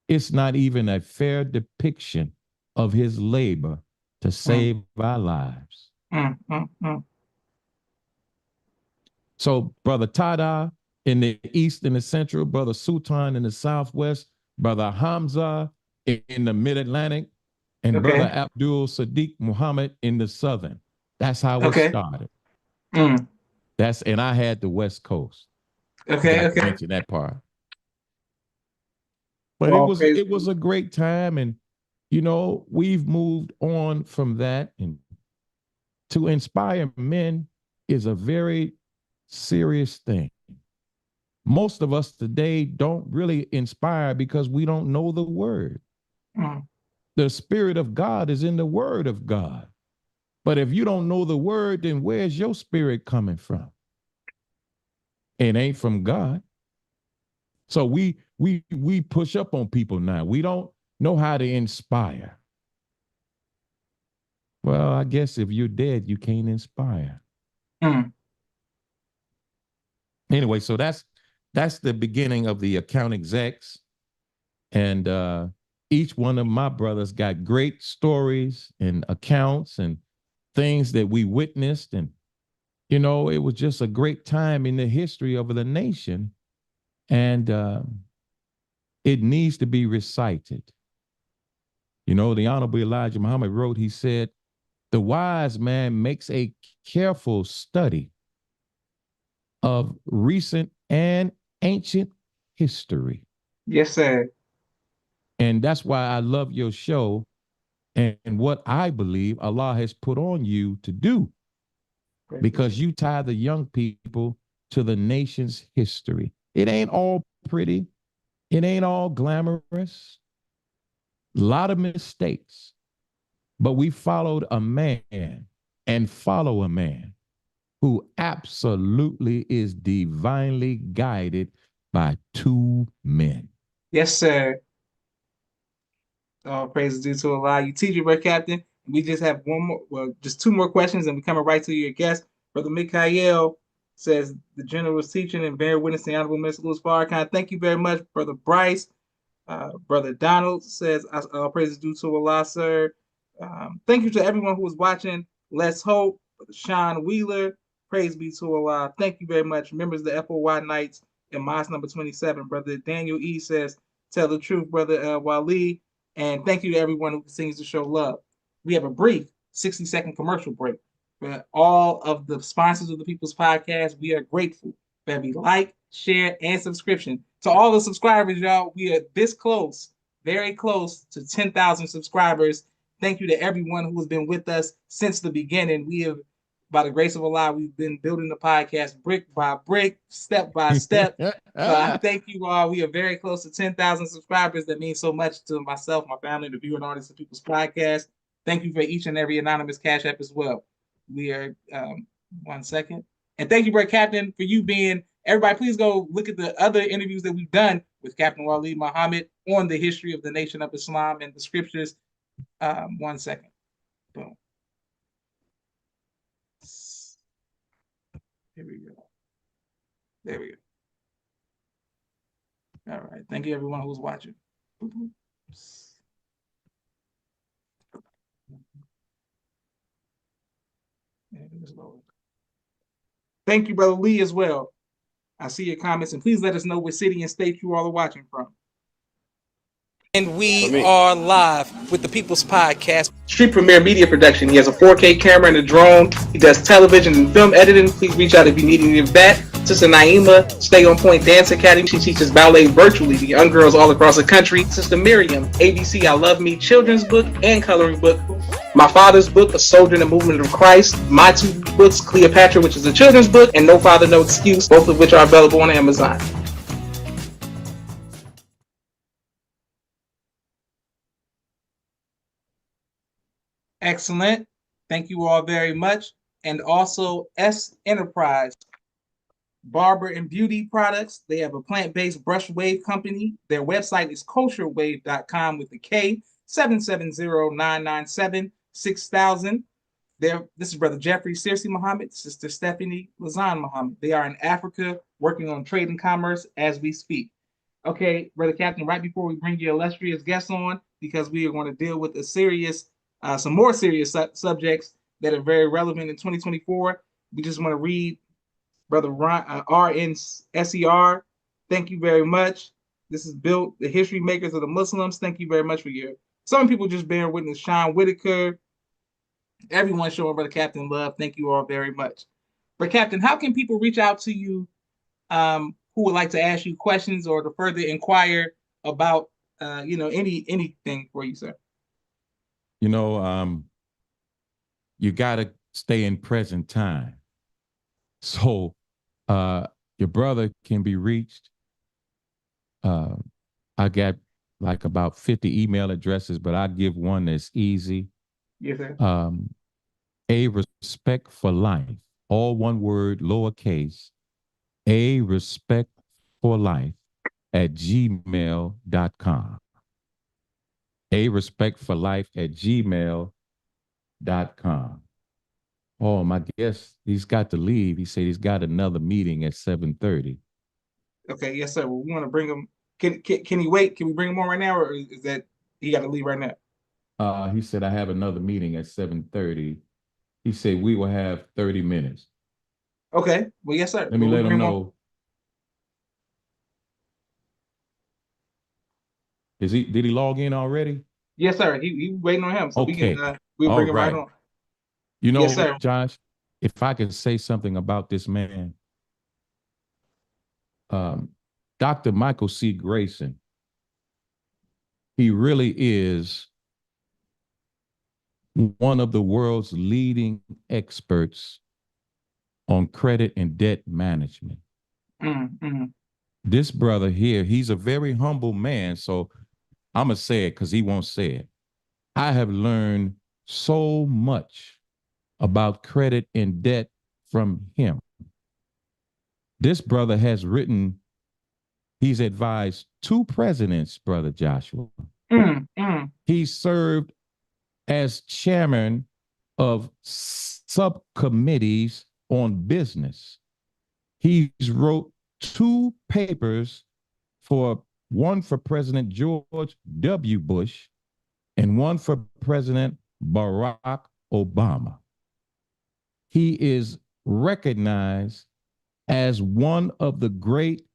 It's not even a fair depiction of his labor to save our lives. So, Brother Tada in the East and the Central, Brother Sultan in the Southwest, Brother Hamza in the Mid-Atlantic, and Brother Okay. Abdul Sadiq Muhammad in the Southern. That's how it Okay. started. Mm. And I had the West Coast. Okay. Forgot to Okay. mention that part. But All praise. it was a great time, and you know, we've moved on from that, and to inspire men is a very serious thing. Most of us today don't really inspire because we don't know the word. Mm. The Spirit of God is in the word of God. But if you don't know the word, then where's your spirit coming from? It ain't from God. So we push up on people now. We don't know how to inspire. Well, I guess if you're dead, you can't inspire. Mm. Anyway, so that's the beginning of the account execs. And each one of my brothers got great stories and accounts and things that we witnessed. And, you know, it was just a great time in the history of the nation. And it needs to be recited. You know, the Honorable Elijah Muhammad wrote, he said, the wise man makes a careful study of recent and ancient history. Yes, sir. And that's why I love your show and what I believe Allah has put on you to do, because you tie the young people to the nation's history. It ain't all pretty. It ain't all glamorous. A lot of mistakes. But we followed a man and follow a man who absolutely is divinely guided by two men. Yes, sir. All praise is due to Allah. You teach your Captain. We just have one more, well, just two more questions, and we're coming right to your guest. Brother Mikhail says the general was teaching and bear witness to the Honorable Mr. Louis Farrakhan. Thank you very much, Brother Bryce. Brother Donald says, all praise is due to Allah, sir. Thank you to everyone who was watching. Let's hope. Brother Sean Wheeler, praise be to Allah. Thank you very much. Members of the FOY Knights in Mosque number 27. Brother Daniel E says, tell the truth, Brother Wali. And thank you to everyone who continues to show love. We have a brief 60-second commercial break. For all of the sponsors of the People's Podcast, we are grateful for every like, share, and subscription. To all the subscribers, y'all, we are this close, very close to 10,000 subscribers. Thank you to everyone who has been with us since the beginning. We have, by the grace of Allah, we've been building the podcast brick by brick, step by step. So I thank you all. We are very close to 10,000 subscribers. That means so much to myself, my family, the viewing audience of People's Podcast. Thank you for each and every anonymous Cash App as well. We are, 1 second. And thank you, Brother Captain, for you being, everybody, please go look at the other interviews that we've done with Captain Wali Muhammad on the history of the Nation of Islam and the scriptures. 1 second. Boom. Here we go. There we go. All right. Thank you, everyone who's watching. Thank you, Brother Lee, as well. I see your comments, and please let us know what city and state you all are watching from. And we are live with the People's Podcast. Street Premiere Media Production. He has a 4K camera and a drone. He does television and film editing. Please reach out if you need any of that. Sister Naima, Stay On Point Dance Academy. She teaches ballet virtually to young girls all across the country. Sister Miriam, ABC I Love Me children's book and coloring book. My father's book, A Soldier in the Movement of Christ. My two books, Cleopatra, which is a children's book, and No Father, No Excuse, both of which are available on Amazon. Excellent. Thank you all very much. And also S Enterprise, barber and beauty products. They have a plant-based brush wave company. Their website is culturewave.com with the K, 770-997-6000. This is Brother Jeffrey Searcy Muhammad, Sister Stephanie Lazan Muhammad. They are in Africa working on trade and commerce as we speak. Okay, Brother Captain, right before we bring your illustrious guests on, because we are going to deal with some more serious subjects that are very relevant in 2024. We just want to read Brother RN SER. Thank you very much. This is built the history makers of the Muslims. Thank you very much for some people just bearing witness. Sean Whitaker, everyone showing Brother Captain love. Thank you all very much. But Captain, how can people reach out to you who would like to ask you questions or to further inquire about anything for you, sir? You got to stay in present time. So your brother can be reached. I got like about 50 email addresses, but I give one that's easy. Yes, sir. A Respect for Life, all one word, lowercase, A Respect for Life at gmail.com. A Respect for Life at gmail.com. Oh, my guest, he's got to leave. He said he's got another meeting at 7:30. Okay, yes, sir. Well, we want to bring him. Can he wait? Can we bring him on right now, or is that he got to leave right now? He said I have another meeting at 7:30. He said we will have 30 minutes. Okay. Well, yes, sir. Let me let him know. Did he log in already? Yes, sir. He waiting on him, so okay. we'll bring him right on. Yes, sir. Josh, if I could say something about this man, Dr. Michael C. Grayson, he really is one of the world's leading experts on credit and debt management. Mm-hmm. This brother here, he's a very humble man, so I'm going to say it because he won't say it. I have learned so much about credit and debt from him. This brother has he's advised 2 presidents, Brother Joshua. He served as chairman of subcommittees on business. He's wrote 2 papers, one for President George W. Bush and one for President Barack Obama. He is recognized as one of the great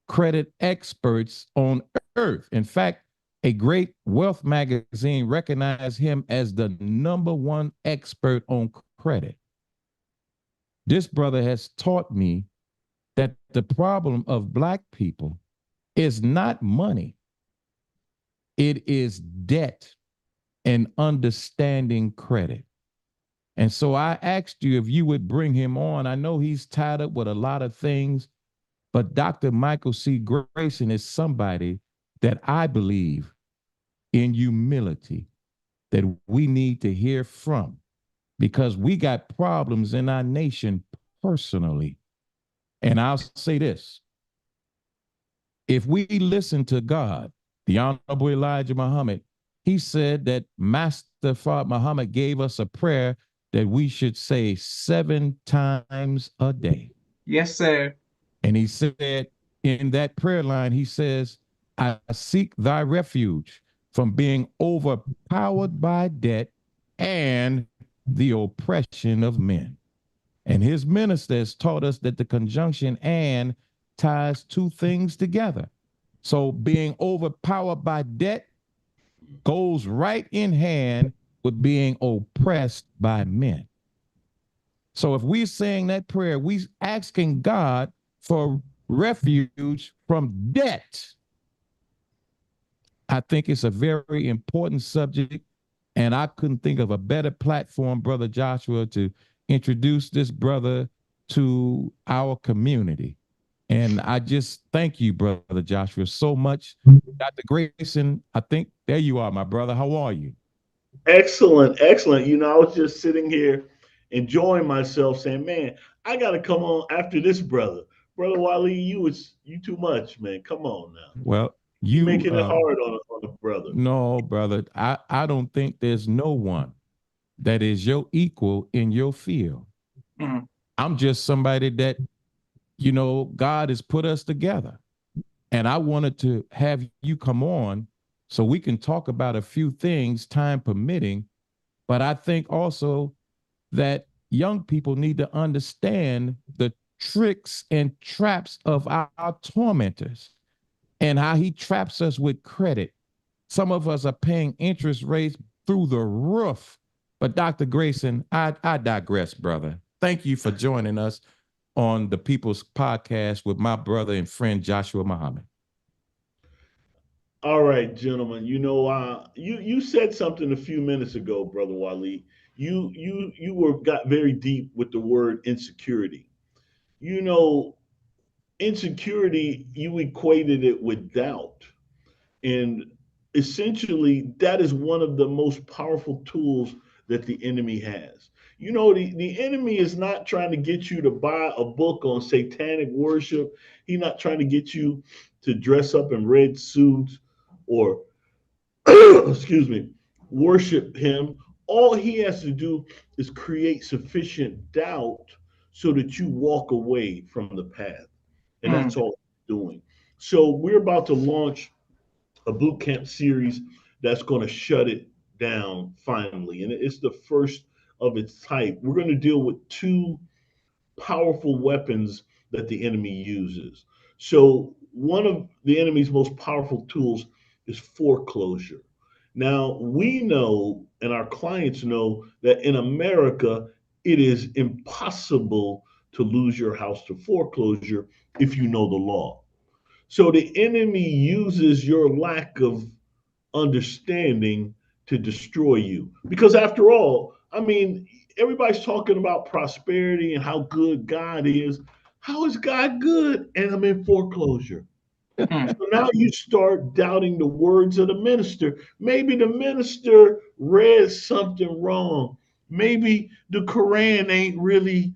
credit experts on earth. In fact, a great wealth magazine recognized him as the #1 expert on credit. This brother has taught me that the problem of Black people is not money. It is debt. and understanding credit. And so I asked you if you would bring him on. I know he's tied up with a lot of things, but Dr. Michael C. Grayson is somebody that I believe in humility that we need to hear from because we got problems in our nation personally. And I'll say this, if we listen to God, the Honorable Elijah Muhammad, he said that Master Fard Muhammad gave us a prayer that we should say 7 times a day. Yes, sir. And he said in that prayer line, he says, I seek thy refuge from being overpowered by debt and the oppression of men. And his ministers taught us that the conjunction and ties two things together. So being overpowered by debt goes right in hand with being oppressed by men. So if we're saying that prayer, we asking God for refuge from debt. I think it's a very important subject, and I couldn't think of a better platform, Brother Joshua, to introduce this brother to our community. And I just thank you, Brother Joshua, so much. Dr. Grayson, I think there you are, my brother. How are you? Excellent, excellent. I was just sitting here enjoying myself, saying, "Man, I got to come on after this brother, brother Wali. You too much, man. Come on now. Well, You you making it hard on the brother." no, brother. I don't think there's no one that is your equal in your field. Mm. I'm just somebody that, God has put us together. And I wanted to have you come on so we can talk about a few things, time permitting. But I think also that young people need to understand the tricks and traps of our tormentors and how he traps us with credit. Some of us are paying interest rates through the roof. But Dr. Grayson, I digress, brother. Thank you for joining us on the People's Podcast with my brother and friend Joshua Muhammad. All right, gentlemen. You said something a few minutes ago, brother Wali. You were got very deep with the word insecurity. You know, insecurity. You equated it with doubt. And essentially, that is one of the most powerful tools that the enemy has. The enemy is not trying to get you to buy a book on satanic worship. He's not trying to get you to dress up in red suits or, excuse me, worship him. All he has to do is create sufficient doubt so that you walk away from the path. And Mm. that's all he's doing. So we're about to launch a boot camp series that's going to shut it down finally. And it's the first of its type. We're going to deal with two powerful weapons that the enemy uses. So, one of the enemy's most powerful tools is foreclosure. Now, we know, and our clients know, that in America, it is impossible to lose your house to foreclosure if you know the law. So the enemy uses your lack of understanding to destroy you. Because after all, I mean, everybody's talking about prosperity and how good God is. How is God good? And I'm in foreclosure. Mm. So now you start doubting the words of the minister. Maybe the minister read something wrong. Maybe the Quran ain't really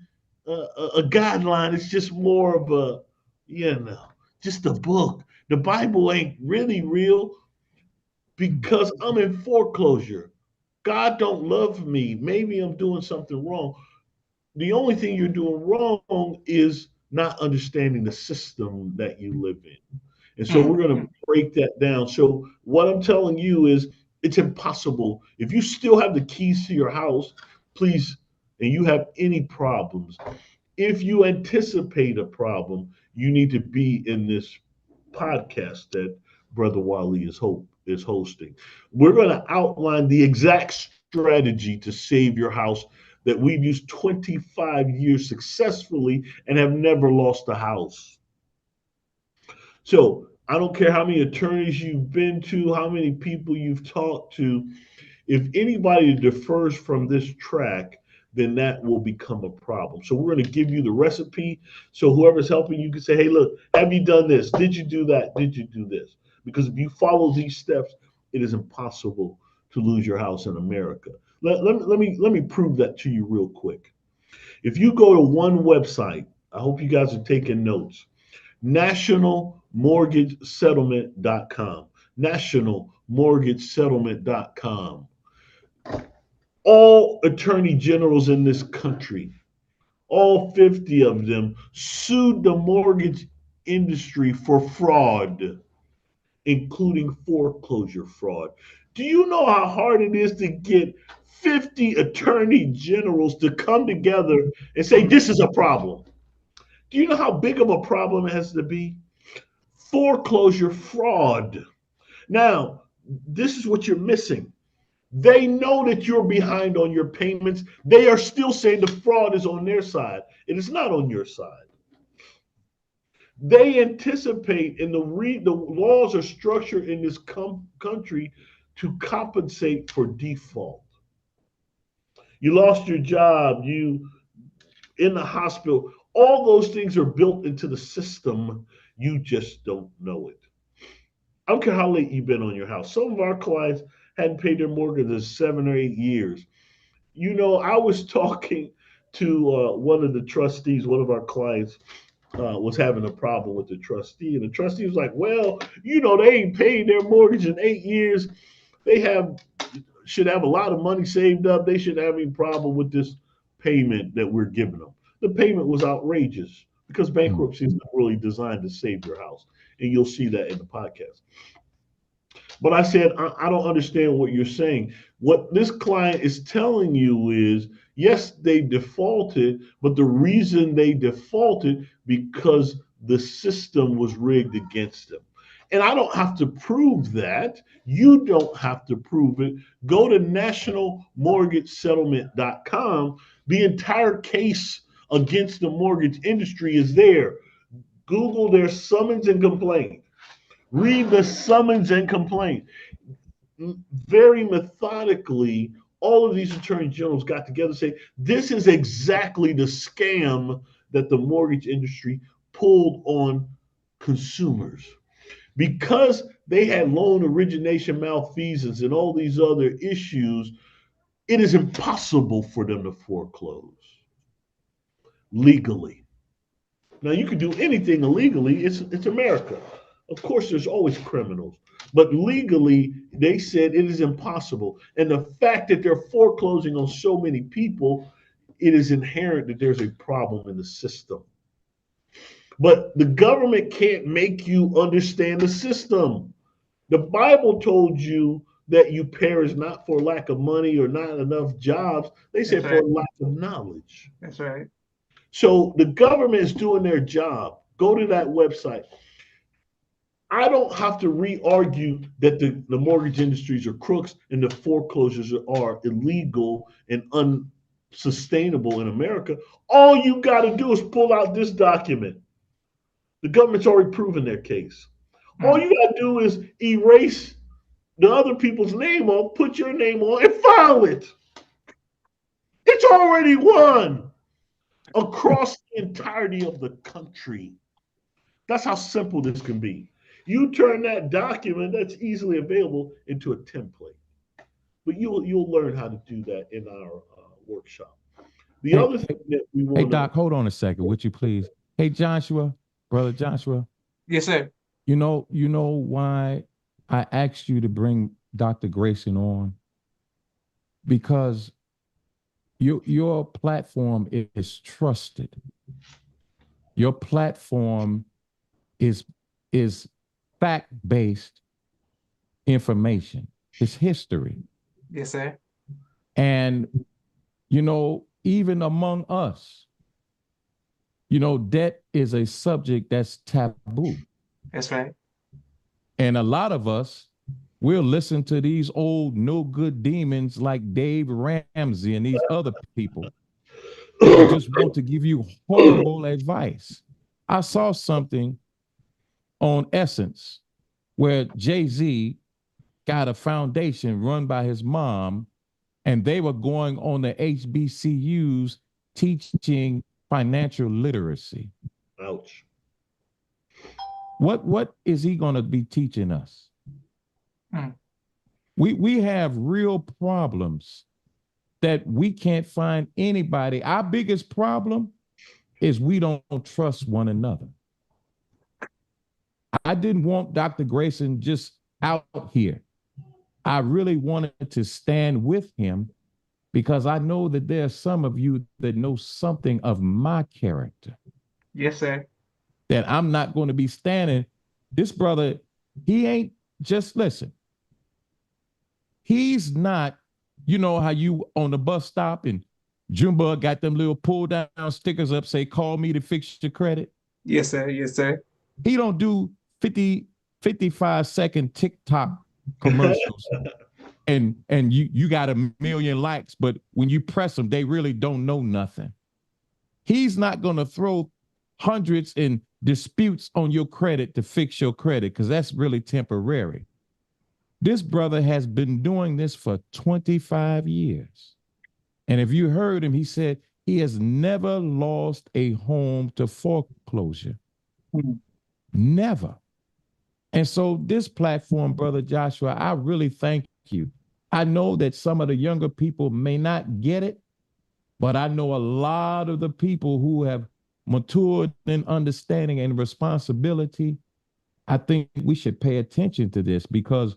a guideline. It's just more of a, just a book. The Bible ain't really real because I'm in foreclosure. God don't love me. Maybe I'm doing something wrong. The only thing you're doing wrong is not understanding the system that you live in. And so Mm. we're going to break that down. So what I'm telling you is it's impossible. If you still have the keys to your house, please, and you have any problems, if you anticipate a problem, you need to be in this podcast that Brother Wali is hosting. We're going to outline the exact strategy to save your house that we've used 25 years successfully and have never lost a house. So I don't care how many attorneys you've been to, how many people you've talked to. If anybody differs from this track, then that will become a problem. So we're going to give you the recipe. So whoever's helping you can say, hey, look, have you done this? Did you do that? Did you do this? Because if you follow these steps, it is impossible to lose your house in America. Let me prove that to you real quick. If you go to one website, I hope you guys are taking notes. Nationalmortgagesettlement.com. Nationalmortgagesettlement.com. All attorney generals in this country, all 50 of them, sued the mortgage industry for fraud, including foreclosure fraud. Do you know how hard it is to get 50 attorney generals to come together and say, this is a problem? Do you know how big of a problem it has to be? Foreclosure fraud. Now, this is what you're missing. They know that you're behind on your payments. They are still saying the fraud is on their side. It is not on your side. They anticipate, and the laws are structured in this country to compensate for default. You lost your job, you in the hospital. All those things are built into the system. You just don't know it. I don't care how late you've been on your house. Some of our clients hadn't paid their mortgage in 7 or 8 years. You know, I was talking to one of the trustees, one of our clients was having a problem with the trustee. And the trustee was like, well, you know, they ain't paid their mortgage in 8 years. They should have a lot of money saved up. They shouldn't have any problem with this payment that we're giving them. The payment was outrageous because bankruptcy is not really designed to save your house. And you'll see that in the podcast. But I said, I don't understand what you're saying. What this client is telling you is, yes, they defaulted, but the reason they defaulted because the system was rigged against them. And I don't have to prove that. You don't have to prove it. Go to nationalmortgagesettlement.com. The entire case against the mortgage industry is there. Google their summons and complaint. Read the summons and complaint. Very methodically, all of these attorney generals got together and say, this is exactly the scam that the mortgage industry pulled on consumers. Because they had loan origination malfeasance and all these other issues, it is impossible for them to foreclose legally. Now, you can do anything illegally. It's America. Of course, there's always criminals. But legally, they said it is impossible. And the fact that they're foreclosing on so many people, it is inherent that there's a problem in the system. But the government can't make you understand the system. The Bible told you that you perish not for lack of money or not enough jobs. They said for lack of knowledge. That's right. So the government is doing their job. Go to that website. I don't have to re-argue that the mortgage industries are crooks and the foreclosures are illegal and unsustainable in America. All you got to do is pull out this document. The government's already proven their case. All you got to do is erase the other people's name off, put your name on, and file it. It's already won across the entirety of the country. That's how simple this can be. You turn that document that's easily available into a template. But you'll learn how to do that in our workshop. The other thing that we want Hey, Doc, hold on a second, would you please? Hey, Joshua, brother Joshua. Yes, sir. You know why I asked you to bring Dr. Grayson on? Because your platform is trusted. Your platform is fact-based information. It's history. Yes, sir. And even among us, debt is a subject that's taboo. That's right. And a lot of us will listen to these old no-good demons like Dave Ramsey and these other people who just want to give you horrible advice. I saw something on Essence where Jay-Z got a foundation run by his mom, and they were going on the HBCUs teaching financial literacy. Ouch. What is he going to be teaching us? Mm. We have real problems that we can't find anybody. Our biggest problem is we don't trust one another. I didn't want Dr. Grayson just out here. I really wanted to stand with him because I know that there are some of you that know something of my character Yes, sir. that I'm not going to be standing. This brother, he ain't just listen. He's not, you know how you on the bus stop and Junebug got them little pull down stickers up, say, call me to fix your credit. Yes, sir. Yes, sir. He don't do 50, 55-second TikTok commercials and you got a million likes, but when you press them, they really don't know nothing. He's not going to throw hundreds in disputes on your credit to fix your credit because that's really temporary. This brother has been doing this for 25 years. And if you heard him, he said he has never lost a home to foreclosure. Mm. Never. And so this platform, Brother Joshua, I really thank you. I know that some of the younger people may not get it, but I know a lot of the people who have matured in understanding and responsibility. I think we should pay attention to this because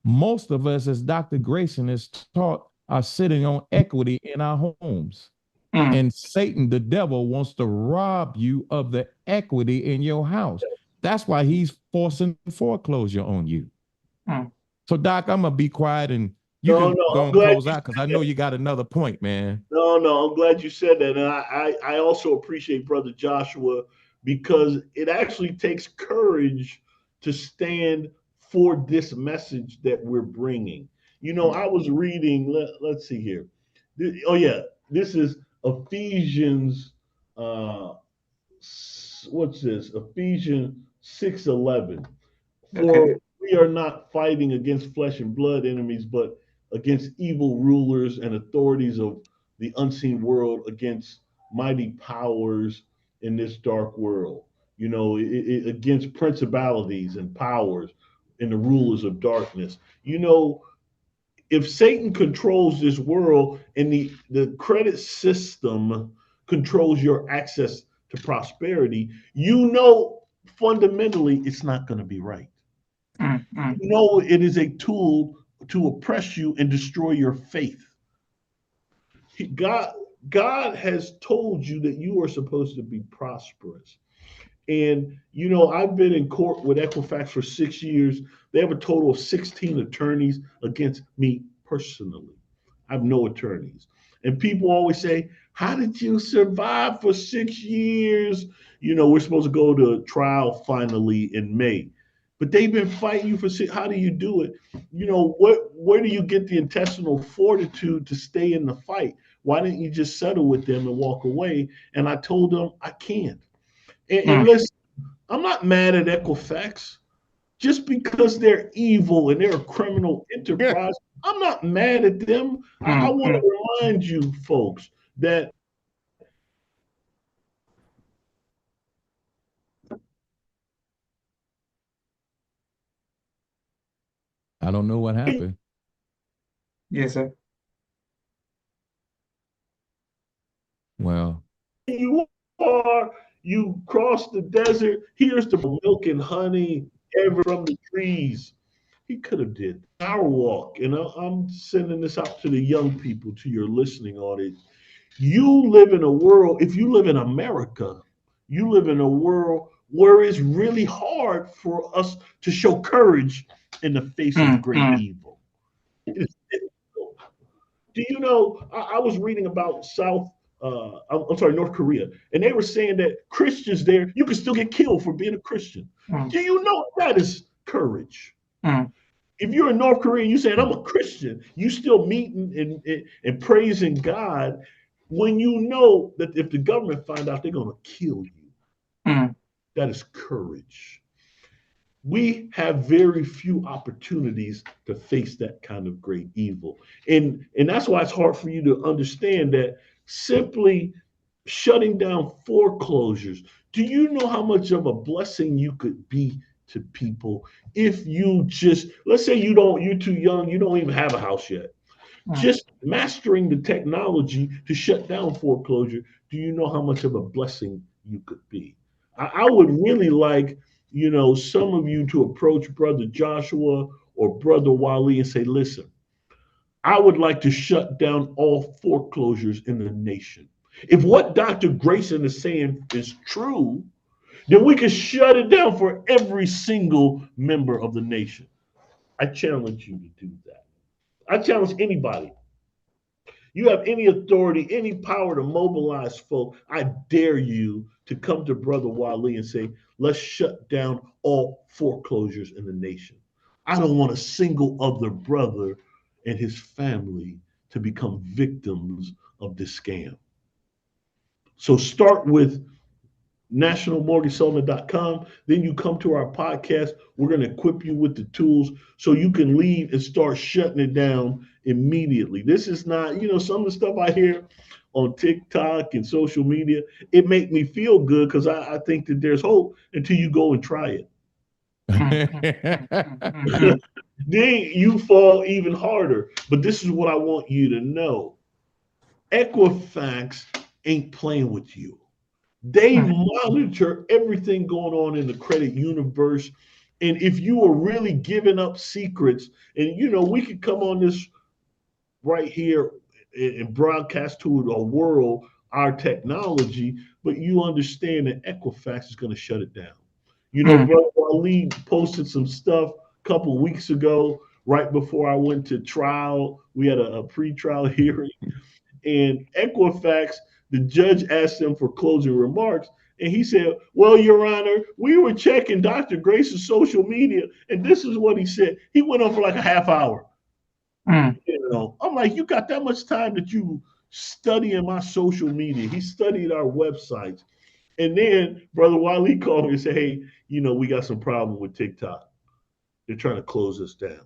most of us, as Dr. Grayson has taught, are sitting on equity in our homes. Mm. And Satan, the devil, wants to rob you of the equity in your house. That's why he's forcing foreclosure on you. Mm. So, Doc, I'm going to be quiet and you No, can no, go I'm and glad close you out because said I know that. you got another point, man. No, I'm glad you said that. And I also appreciate Brother Joshua because it actually takes courage to stand for this message that we're bringing. You know, I was reading, let's see here. Oh, yeah, this is Ephesians, what's this? Ephesians 6:11. Okay. For we are not fighting against flesh and blood enemies, but against evil rulers and authorities of the unseen world, against mighty powers in this dark world. You know, against principalities and powers and the rulers of darkness. You know, if Satan controls this world and the credit system controls your access to prosperity, you know fundamentally it's not going to be right. Mm. You Mm. know it is a tool to oppress you and destroy your faith. God God has told you that you are supposed to be prosperous. And you know, I've been in court with Equifax for 6 years. They have a total of 16 attorneys against me personally. I have no attorneys. And people always say, how did you survive for 6 years? You know, we're supposed to go to trial finally in May. But they've been fighting you for six. How do you do it? You know, where do you get the intestinal fortitude to stay in the fight? Why didn't you just settle with them and walk away? And I told them I can't. And Mm. listen, I'm not mad at Equifax just because they're evil and they're a criminal Yeah. enterprise. I'm not mad at them. I Mm. want Mm. to remind you folks that I don't know what happened. Yes, sir. Well, you are, you cross the desert, here's the milk and honey ever from the trees. He could have did our walk. And I'm sending this out to the young people, to your listening audience. You live in a world, if you live in America, you live in a world where it's really hard for us to show courage in the face of Mm. great Mm. evil. It's difficult. Do you know? I was reading about I'm sorry, North Korea, and they were saying that Christians there, you can still get killed for being a Christian. Mm. Do you know that is courage? Mm. If you're in North Korea and you saying I'm a Christian, you still meeting and praising God when you know that if the government find out, they're gonna kill you. Mm. That is courage. we have very few opportunities to face that kind of great evil. And that's why it's hard for you to understand that simply shutting down foreclosures. Do you know how much of a blessing you could be to people if you just, let's say you're too young, you don't even have a house yet. mm, Just mastering the technology to shut down foreclosure, do you know how much of a blessing you could be? I would really like, some of you to approach Brother Joshua or Brother Wali and say, listen, I would like to shut down all foreclosures in the nation. If what Dr. Grayson is saying is true, then we can shut it down for every single member of the nation. I challenge you to do that. I challenge anybody. You have any authority, any power to mobilize folk, I dare you to come to Brother Wali and say, let's shut down all foreclosures in the nation. I don't want a single other brother and his family to become victims of this scam. So start with nationalmortgagesettlement.com. Then you come to our podcast. We're going to equip you with the tools so you can leave and start shutting it down immediately. This is not, some of the stuff I hear on TikTok and social media, it make me feel good because I think that there's hope until you go and try it. mm, mm, mm, mm, mm, mm, Then you fall even harder. But this is what I want you to know. Equifax ain't playing with you. They mm, monitor everything going on in the credit universe. And if you are really giving up secrets, and we could come on this right here and broadcast to the world our technology, but you understand that Equifax is going to shut it down. mm, Brother Ali posted some stuff a couple of weeks ago, right before I went to trial. We had a pre-trial hearing, and Equifax, the judge asked him for closing remarks. And he said, well, Your Honor, we were checking Dr. Grace's social media, and this is what he said. He went on for like a half hour. mm, I'm like, you got that much time that you studying my social media. He studied our websites. And then Brother Wiley called me and said, hey, we got some problem with TikTok. They're trying to close us down.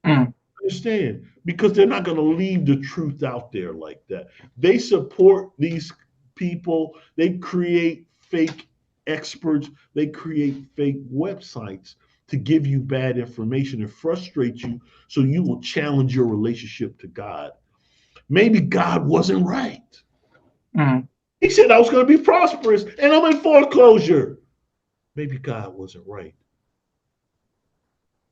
mm, Understand, because they're not going to leave the truth out there like that. They support these people. They create fake experts. They create fake websites to give you bad information and frustrate you so you will challenge your relationship to God. Maybe God wasn't right. mm, He said I was going to be prosperous and I'm in foreclosure. Maybe God wasn't right.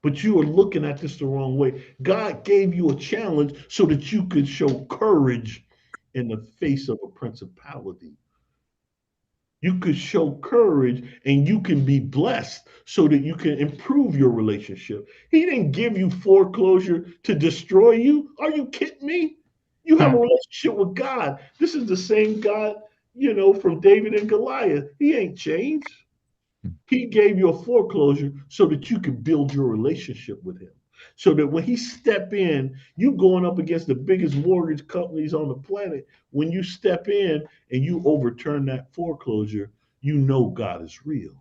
But you are looking at this the wrong way. God gave you a challenge so that you could show courage in the face of a principality. You could show courage and you can be blessed so that you can improve your relationship. He didn't give you foreclosure to destroy you. Are you kidding me? You have a mm, relationship with God. This is the same God, from David and Goliath. He ain't changed. He gave you a foreclosure so that you could build your relationship with him. So that when he step in, you going up against the biggest mortgage companies on the planet. When you step in and you overturn that foreclosure, you know God is real.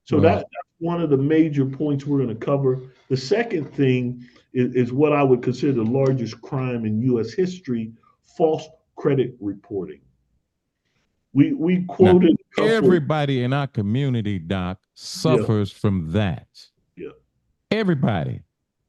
So Well, that's one of the major points we're going to cover. The second thing is what I would consider the largest crime in U.S. history: false credit reporting. We now quoted a couple. everybody in our community, Doc, Yeah, suffers from that. yeah. Everybody.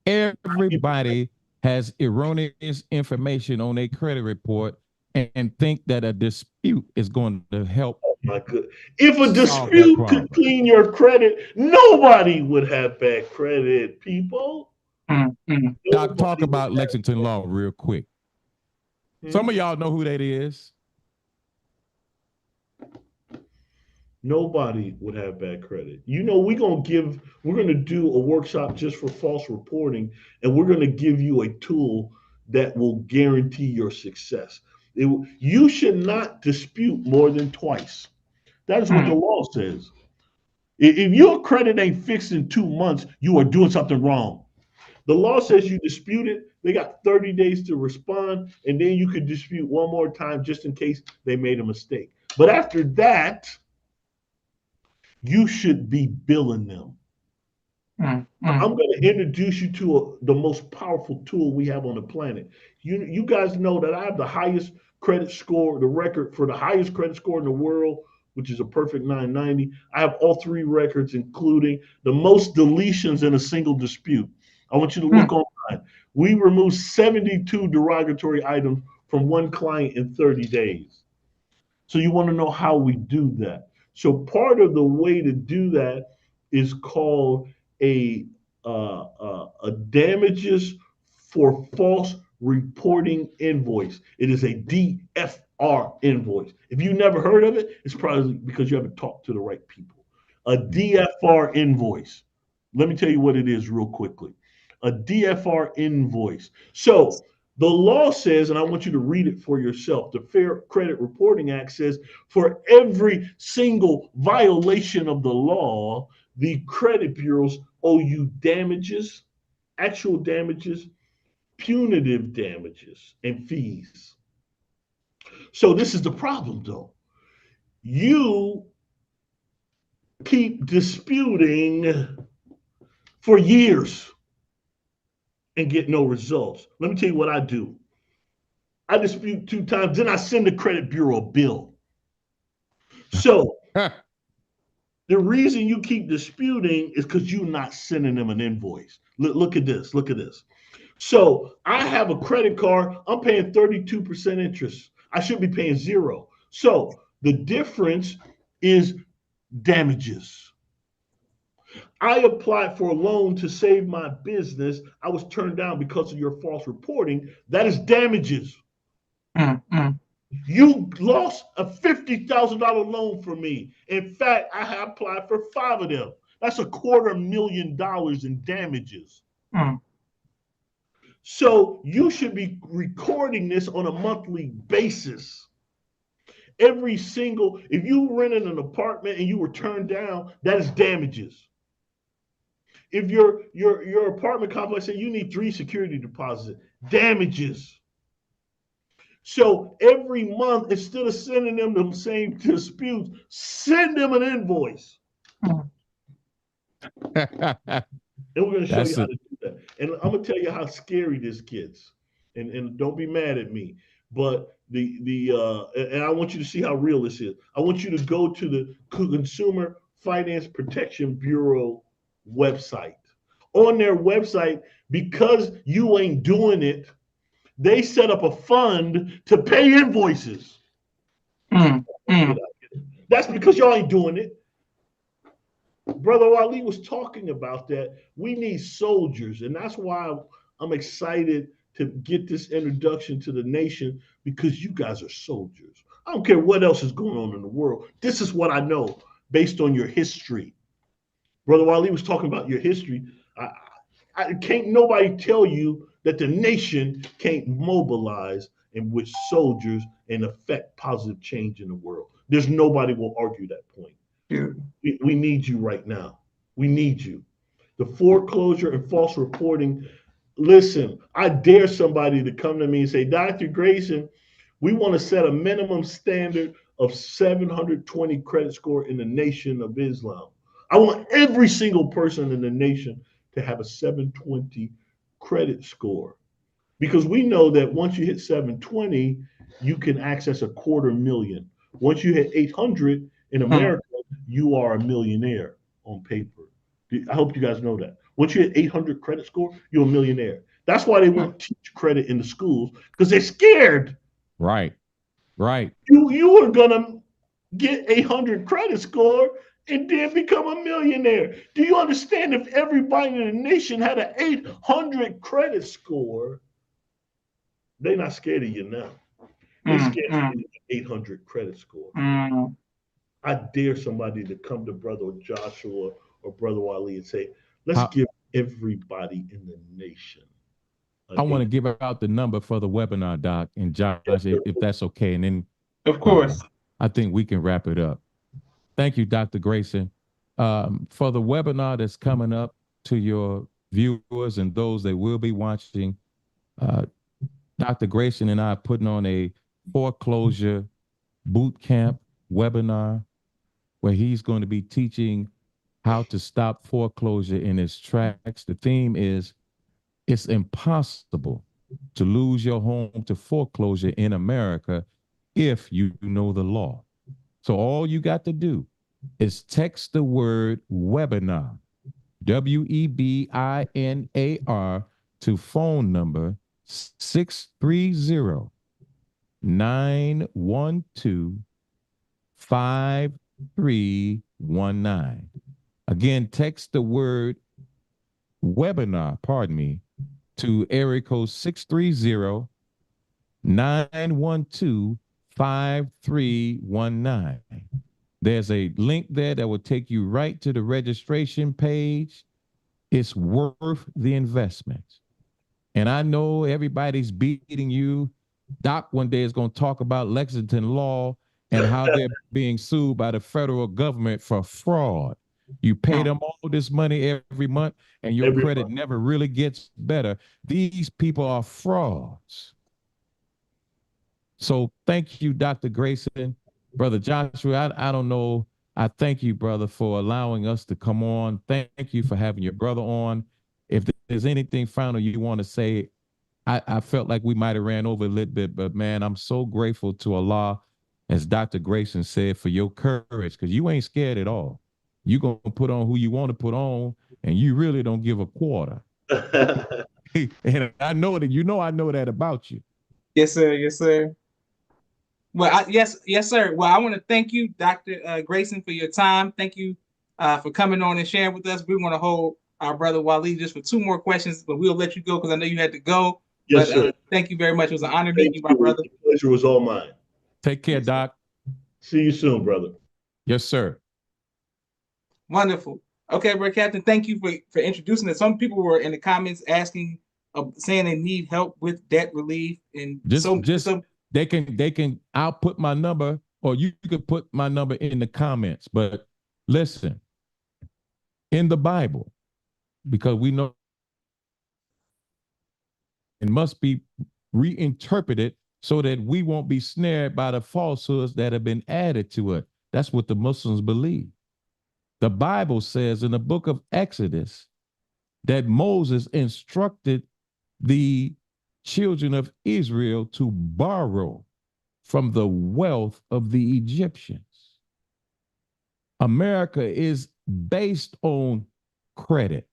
Everybody has erroneous information on their credit report and think that a dispute is going to help My good. If a solve that dispute could problem. clean your credit, nobody would have bad credit, people. mm, mm. Doc, talk Nobody would about Lexington Law real quick. have. Some of y'all know who that is. Nobody would have bad credit. We're gonna do a workshop just for false reporting, and we're gonna give you a tool that will guarantee your success. You should not dispute more than twice. That is what the Mm, law says. If your credit ain't fixed in 2 months, you are doing something wrong. The law says you dispute it, they got 30 days to respond, and then you could dispute one more time just in case they made a mistake. But after that, you should be billing them. I'm going to introduce you to the most powerful tool we have on the planet. You guys know that I have the highest credit score, the record for the highest credit score in the world, which is a perfect 990. I have all three records, including the most deletions in a single dispute. I want you to look online. We removed 72 derogatory items from one client in 30 days. So you want to know how we do that. So part of the way to do that is called a a damages for false reporting invoice. It is a DFR invoice. If you never heard of it, it's probably because you haven't talked to the right people. A DFR invoice. Let me tell you what it is real quickly. A DFR invoice. So the law says, and I want you to read it for yourself, the Fair Credit Reporting Act says for every single violation of the law, the credit bureaus owe you damages, actual damages, punitive damages, and fees. So this is the problem, though. You keep disputing for years and get no results. Let me tell you what I do. I dispute 2 times, then I send the credit bureau a bill. So the reason you keep disputing is because you're not sending them an invoice. Look at this. Look at this. So I have a credit card. I'm paying 32% interest. I should be paying zero. So the difference is damages. I applied for a loan to save my business. I was turned down because of your false reporting. That is damages. You lost a $50,000 loan for me. In fact, I have applied for 5 of them. That's $250,000 in damages. So you should be recording this on a monthly basis. Every single, if you rented an apartment and you were turned down, that is damages. If your apartment complex said you need 3 security deposits, damages. So every month, instead of sending them the same disputes, send them an invoice. And we're going to show you how to do that. And I'm going to tell you how scary this gets. And don't be mad at me. But and I want you to see how real this is. I want you to go to the Consumer Finance Protection Bureau website. On their website, because you ain't doing it, they set up a fund to pay invoices. That's because y'all ain't doing it. Brother Wali was talking about that. We need soldiers, and that's why I'm excited to get this introduction to the nation, because you guys are soldiers. I don't care what else is going on in the world. This is what I know based on your history. Brother Wali was talking about your history. I can't nobody tell you that the nation can't mobilize in which soldiers and affect positive change in the world. There's nobody will argue that point. We need you right now. We need you. The foreclosure and false reporting. Listen, I dare somebody to come to me and say, Dr. Grayson, we want to set a minimum standard of 720 credit score in the nation of Islam. I want every single person in the nation to have a 720 credit score, because we know that once you hit 720, you can access $250,000. Once you hit 800 in America, you are a millionaire on paper. I hope you guys know that. Once you hit 800 credit score, you're a millionaire. That's why they won't teach credit in the schools, because they're scared. Right. You are gonna get 800 credit score and then become a millionaire. Do you understand? If everybody in the nation had an 800 credit score, they're not scared of you now. They're scared of you 800 credit score. I dare somebody to come to Brother Joshua or Brother Wali and say, let's give everybody in the nation. I want to give out the number for the webinar, Doc, and Josh, if that's okay. And then, of course, I think we can wrap it up. Thank you, Dr. Grayson. For the webinar that's coming up to your viewers and those that will be watching, Dr. Grayson and I are putting on a foreclosure boot camp webinar. where he's going to be teaching how to stop foreclosure in its tracks. The theme is it's impossible to lose your home to foreclosure in America if you know the law. So all you got to do is text the word webinar, WEBINAR, to phone number 630 912 5319. Again, text the word webinar, to area code 630 912 5319. There's a link there that will take you right to the registration page. It's worth the investment. And I know everybody's beating you. Doc one day is going to talk about Lexington law and how they're being sued by the federal government for fraud. You pay them all this money every month, and your credit never really gets better. These people are frauds. So thank you, Dr. Grayson. Brother Joshua, I don't know. I thank you, brother, for allowing us to come on. Thank you for having your brother on. If there's anything final you want to say, I felt like we might have ran over a little bit, but man, I'm so grateful to Allah, as Dr. Grayson said, for your courage, because you ain't scared at all. You going to put on who you want to put on, and you really don't give a quarter. And I know that, I know that about you. Yes, sir. Yes, sir. Well, yes, sir. Well, I want to thank you, Dr. Grayson, for your time. Thank you for coming on and sharing with us. We want to hold our brother Wali just for 2 more questions, but we'll let you go because I know you had to go. Yes, but sir. Thank you very much. It was an honor meeting you, my brother. The pleasure was all mine. Take care, Doc. See you soon, brother. Yes, sir. Wonderful. Okay, bro, Captain, thank you for introducing us. Some people were in the comments asking, saying they need help with debt relief, and they can. I'll put my number, or you could put my number in the comments. But listen, in the Bible, because we know it must be reinterpreted so that we won't be snared by the falsehoods that have been added to it. That's what the Muslims believe. The Bible says in the book of Exodus that Moses instructed the children of Israel to borrow from the wealth of the Egyptians. America is based on credit.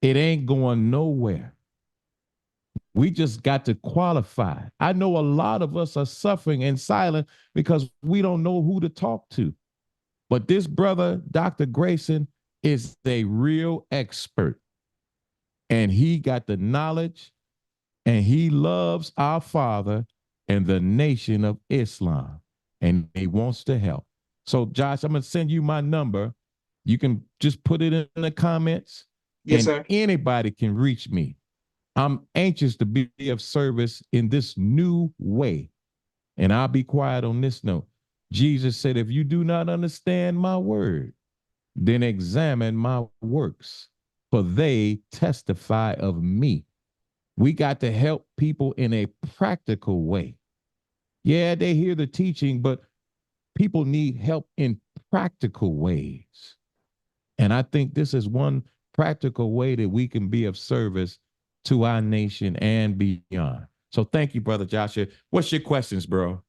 It ain't going nowhere. We just got to qualify. I know a lot of us are suffering in silence because we don't know who to talk to. But this brother, Dr. Grayson, is a real expert. And he got the knowledge, and he loves our Father and the nation of Islam, and he wants to help. So, Josh, I'm going to send you my number. You can just put it in the comments. Yes, and sir. Anybody can reach me. I'm anxious to be of service in this new way. And I'll be quiet on this note. Jesus said, if you do not understand my word, then examine my works, for they testify of me. We got to help people in a practical way. Yeah, they hear the teaching, but people need help in practical ways. And I think this is one practical way that we can be of service to our nation and beyond. So thank you, Brother Joshua. What's your questions, bro?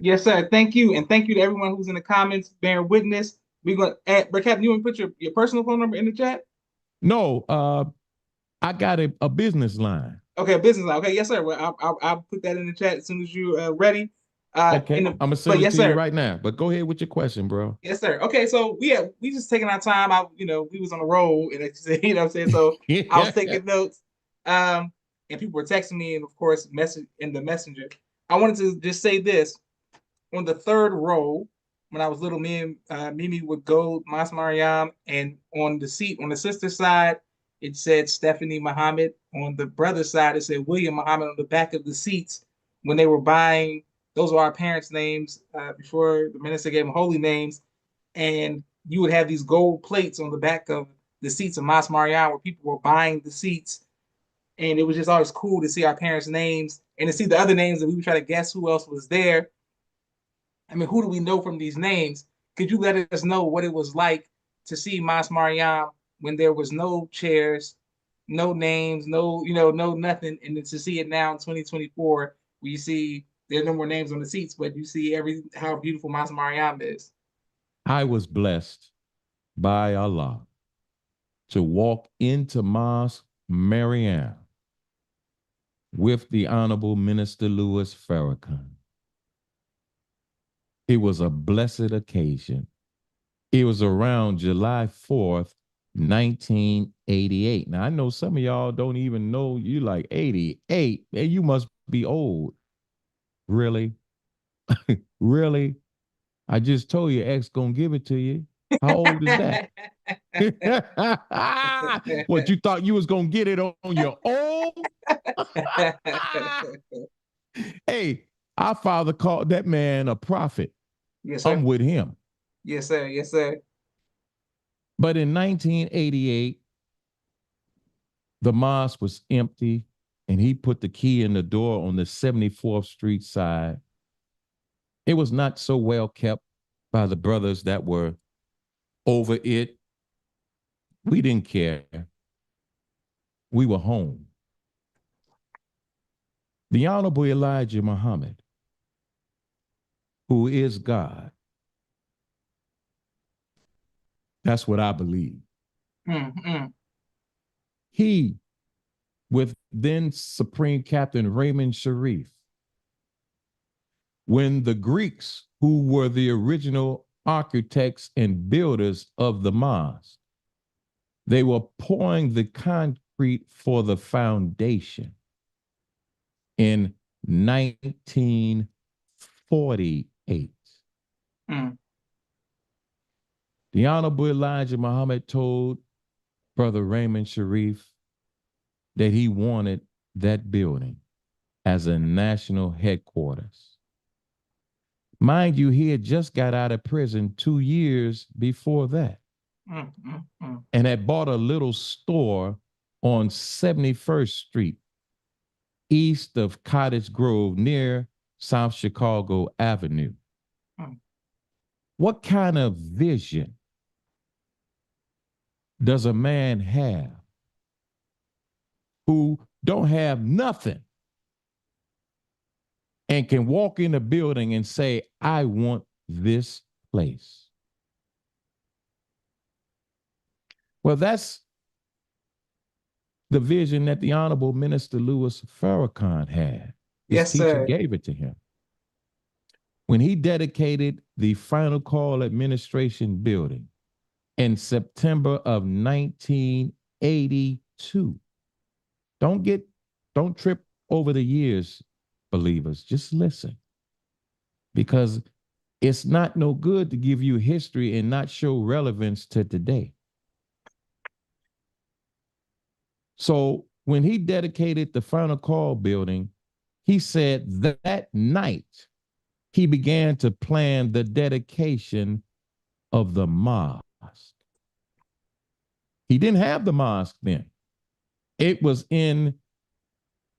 Yes, sir. Thank you. And thank you to everyone who's in the comments bearing witness. We're going to add, Captain, you want to put your personal phone number in the chat? No, I got a business line. Okay, a business line. Okay, yes, sir. Well, I'll put that in the chat as soon as you're ready. Okay, I'm gonna send it to you right now. But go ahead with your question, bro. Yes, sir. Okay, so we just taking our time. We was on the road, and you know what I'm saying. So I was taking notes, and people were texting me, and of course, message in the messenger. I wanted to just say this: on the 3rd row, when I was little, me and Mimi would go Mosque Maryam, and on the seat on the sister side, it said Stephanie Muhammad. On the brother side, it said William Muhammad on the back of the seats when they were buying. Those were our parents' names before the minister gave them holy names. And you would have these gold plates on the back of the seats of Mosque Maryam where people were buying the seats. And it was just always cool to see our parents' names and to see the other names, and we would try to guess who else was there. I mean, who do we know from these names? could you let us know what it was like to see Mosque Maryam when there was no chairs, no names, no, no nothing, and then to see it now in 2024, where you see there's no more names on the seats, but you see how beautiful Mosque Maryam is. I was blessed by Allah to walk into Mosque Maryam with the Honorable Minister Louis Farrakhan. It was a blessed occasion. It was around July 4th, 1988. Now, I know some of y'all don't even know you like 88, and you must be old. Really? Really? I just told you X gonna give it to you. How old is that? What, you thought you was gonna get it on your own? Hey, our father called that man a prophet. Yes, I'm sir. with him. Yes, sir. Yes, sir. But in 1988, the mosque was empty, and he put the key in the door on the 74th Street side. It was not so well kept by the brothers that were over it. We didn't care. We were home. The Honorable Elijah Muhammad, who is God, that's what I believe. Mm. He, with then Supreme Captain Raymond Sharif, when the Greeks, who were the original architects and builders of the mosque, they were pouring the concrete for the foundation in 1948. Mm. The Honorable Elijah Muhammad told Brother Raymond Sharif that he wanted that building as a national headquarters. Mind you, he had just got out of prison 2 years before that and had bought a little store on 71st Street, east of Cottage Grove, near South Chicago Avenue. What kind of vision does a man have who don't have nothing and can walk in a building and say, I want this place? Well, that's the vision that the Honorable Minister Louis Farrakhan had. His Yes, teacher sir. gave it to him. When he dedicated the Final Call Administration building in September of 1982. Don't trip over the years, believers. Just listen. Because it's not no good to give you history and not show relevance to today. So when he dedicated the Final Call building, he said that night he began to plan the dedication of the mosque. He didn't have the mosque then. It was in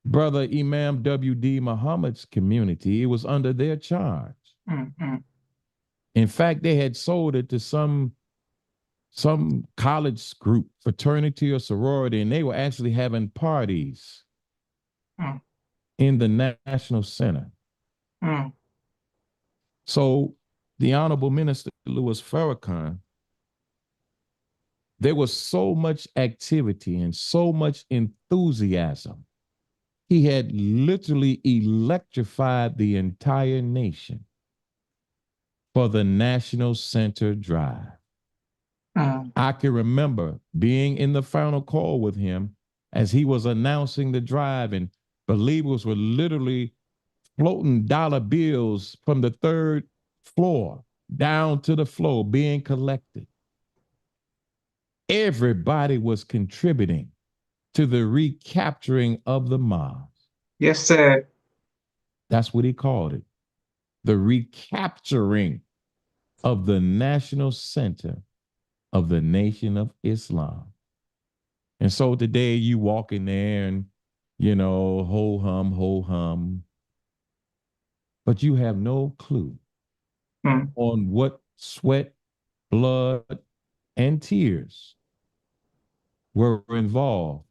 Brother Imam W.D. Muhammad's community. It was under their charge. In fact, they had sold it to some college group, fraternity or sorority, and they were actually having parties in the National Center. So the Honorable Minister Louis Farrakhan, there was so much activity and so much enthusiasm. He had literally electrified the entire nation for the National Center Drive. I can remember being in the final call with him as he was announcing the drive, and believers were literally floating dollar bills from the third floor down to the floor being collected. Everybody was contributing to the recapturing of the mosque. Yes, sir. That's what he called it. The recapturing of the national center of the Nation of Islam. And so today you walk in there and, ho hum, but you have no clue on what sweat, blood, and tears were involved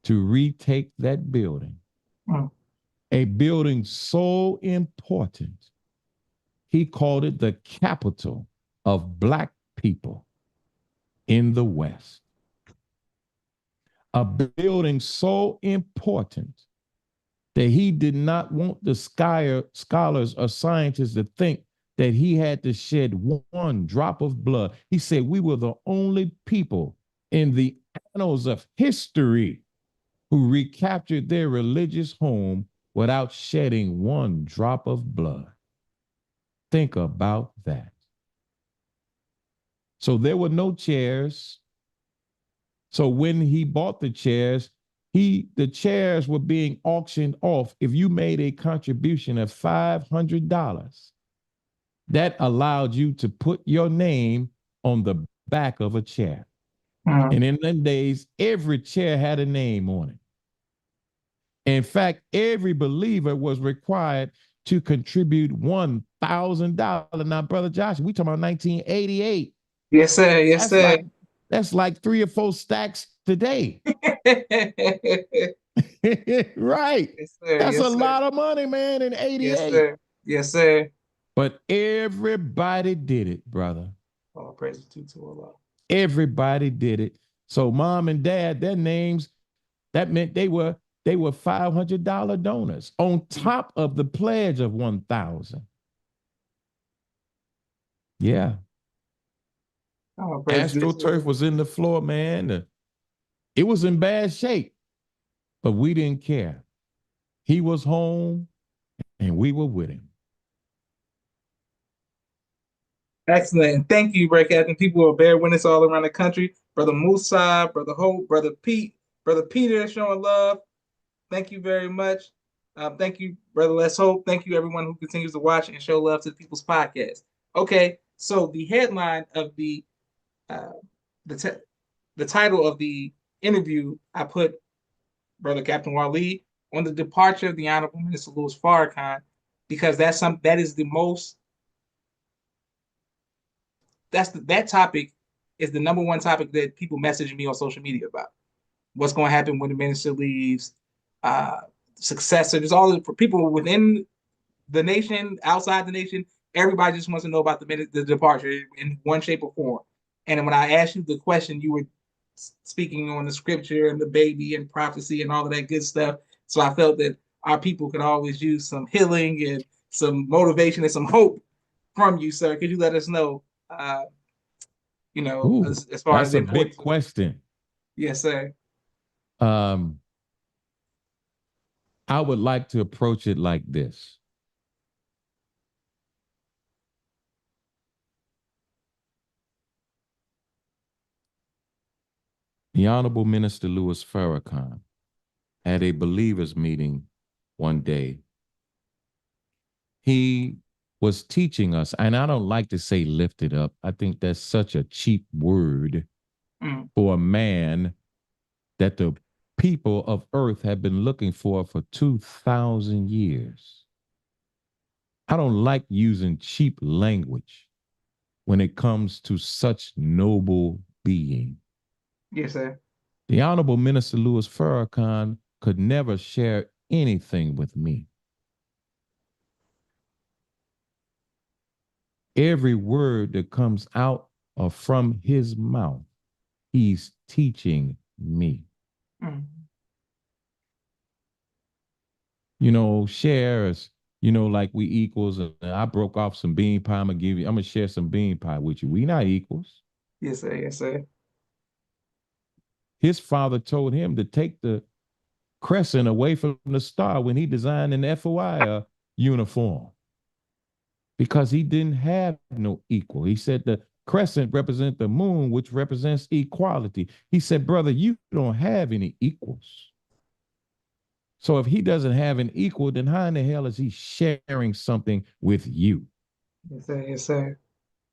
to retake that building. Mm. A building so important, he called it the capital of Black people in the West. A building so important that he did not want the scholars or scientists to think that he had to shed one drop of blood. He said, we were the only people in the annals of history who recaptured their religious home without shedding one drop of blood. Think about that. So there were no chairs. So when he bought the chairs, the chairs were being auctioned off. If you made a contribution of $500, that allowed you to put your name on the back of a chair. And in them days, every chair had a name on it. In fact, every believer was required to contribute $1,000. Now, Brother Josh, we talking about 1988. Yes, sir. Yes, sir. That's like 3 or 4 stacks today. Right. Yes, sir. That's yes, a sir. lot of money, man, in 88. Yes, sir. Yes, sir. But everybody did it, brother. Oh, praise to Allah. Everybody did it. So mom and dad, their names, that meant they were $500 donors on top of the pledge of 1,000. Yeah. Oh, AstroTurf was in the floor, man. It was in bad shape, but we didn't care. He was home and we were with him. Excellent. And thank you, Brother Captain. People are bear witness all around the country. Brother Musa, Brother Hope, Brother Pete, Brother Peter showing love. Thank you very much. Thank you, Brother Let's Hope. Thank you, everyone who continues to watch and show love to the People's Podcast. Okay, so the headline of the title of the interview, I put Brother Capt Wali on the departure of the Honorable Minister Louis Farrakhan, because that topic is the number one topic that people message me on social media about. What's going to happen when the minister leaves, successor. There's all for people within the nation, outside the nation. Everybody just wants to know about the departure in one shape or form. And when I asked you the question, you were speaking on the scripture and the baby and prophecy and all of that good stuff. So I felt that our people could always use some healing and some motivation and some hope from you, sir. Could you let us know, as far as that's a big question. Yes, sir. I would like to approach it like this. The Honorable Minister Louis Farrakhan had a believers meeting one day. He was teaching us, and I don't like to say lifted up. I think that's such a cheap word for a man that the people of earth have been looking for 2,000 years. I don't like using cheap language when it comes to such noble being. Yes, sir. The Honorable Minister Louis Farrakhan could never share anything with me. Every word that comes out or from his mouth, he's teaching me. Shares, like we equals. And I broke off some bean pie. I'm gonna share some bean pie with you. We not equals. Yes, sir. Yes, sir. His father told him to take the crescent away from the star when he designed an FOI uniform, because he didn't have no equal. He said the crescent represents the moon, which represents equality. He said, brother, you don't have any equals. So if he doesn't have an equal, then how in the hell is he sharing something with you? Yes, sir. Yes, sir.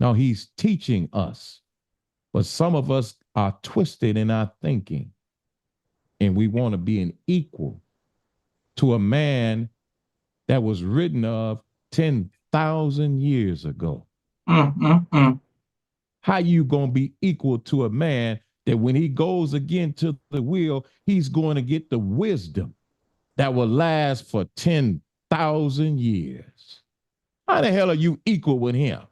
Now he's teaching us, but some of us are twisted in our thinking, and we want to be an equal to a man that was written of 10,000 years ago. mm, mm, mm. How you going to be equal to a man that when he goes again to the wheel, he's going to get the wisdom that will last for 10,000 years? How the hell are you equal with him?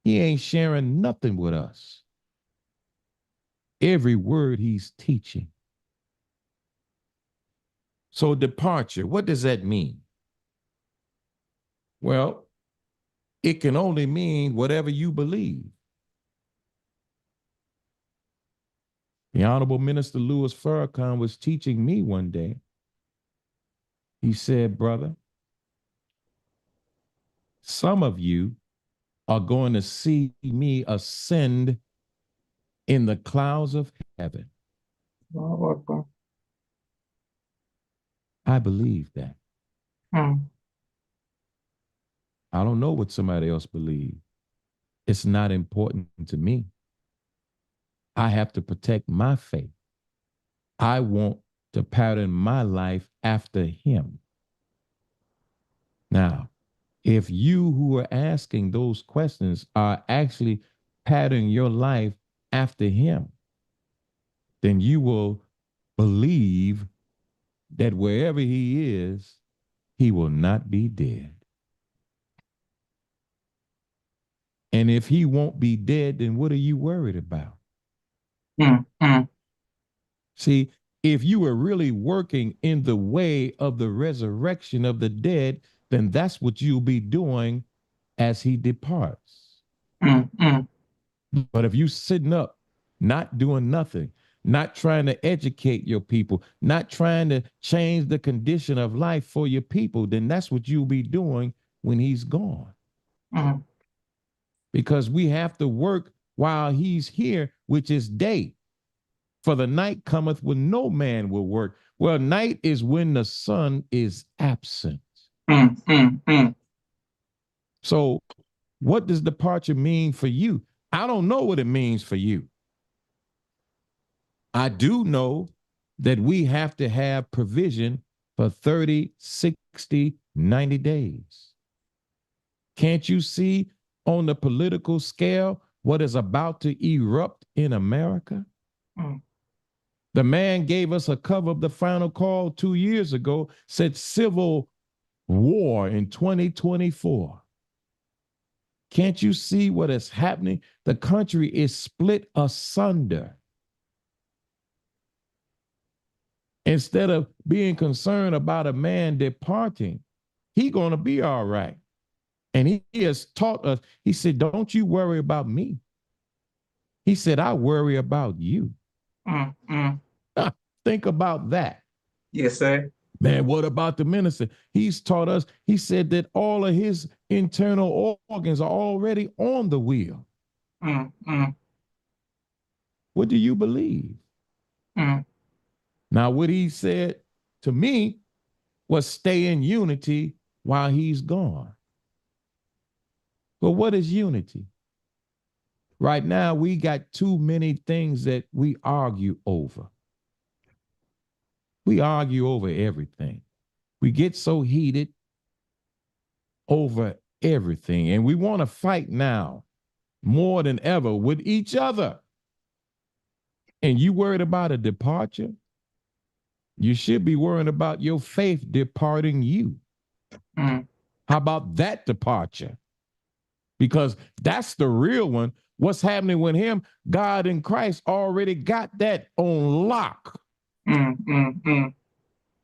He ain't sharing nothing with us. Every word he's teaching. So departure, what does that mean? Well, it can only mean whatever you believe. The Honorable Minister Louis Farrakhan was teaching me one day. He said, brother, some of you are going to see me ascend in the clouds of heaven. Allahu Akbar. I believe that. Mm, I don't know what somebody else believes. It's not important to me. I have to protect my faith. I want to pattern my life after him. Now, if you who are asking those questions are actually patterning your life after him, then you will believe that wherever he is, he will not be dead. And if he won't be dead, then what are you worried about? mm, mm, See, if you were really working in the way of the resurrection of the dead, then that's what you'll be doing as he departs. mm, mm, But if you sitting up, not doing nothing, not trying to educate your people, not trying to change the condition of life for your people, then that's what you'll be doing when he's gone. mm, Because we have to work while he's here, which is day. For the night cometh when no man will work. Well, night is when the sun is absent. mm, mm, mm. So, what does departure mean for you? I don't know what it means for you. I do know that we have to have provision for 30, 60, 90 days. Can't you see on the political scale what is about to erupt in America? Mm. The man gave us a cover of the final call 2 years ago, said civil war in 2024. Can't you see what is happening? The country is split asunder. Instead of being concerned about a man departing, he gonna be all right. And he has taught us, he said, don't you worry about me. He said, I worry about you. Mm, mm. Think about that. Yes, sir. Man, what about the minister? He's taught us, he said that all of his internal organs are already on the wheel. Mm, mm, What do you believe? mm, Now, what he said to me was stay in unity while he's gone. But what is unity? Right now, we got too many things that we argue over. We argue over everything. We get so heated over everything, and we want to fight now more than ever with each other. And you worried about a departure? You should be worrying about your faith departing you. mm, How about that departure? Because that's the real one. What's happening with him? God in Christ already got that on lock. mm, mm, mm,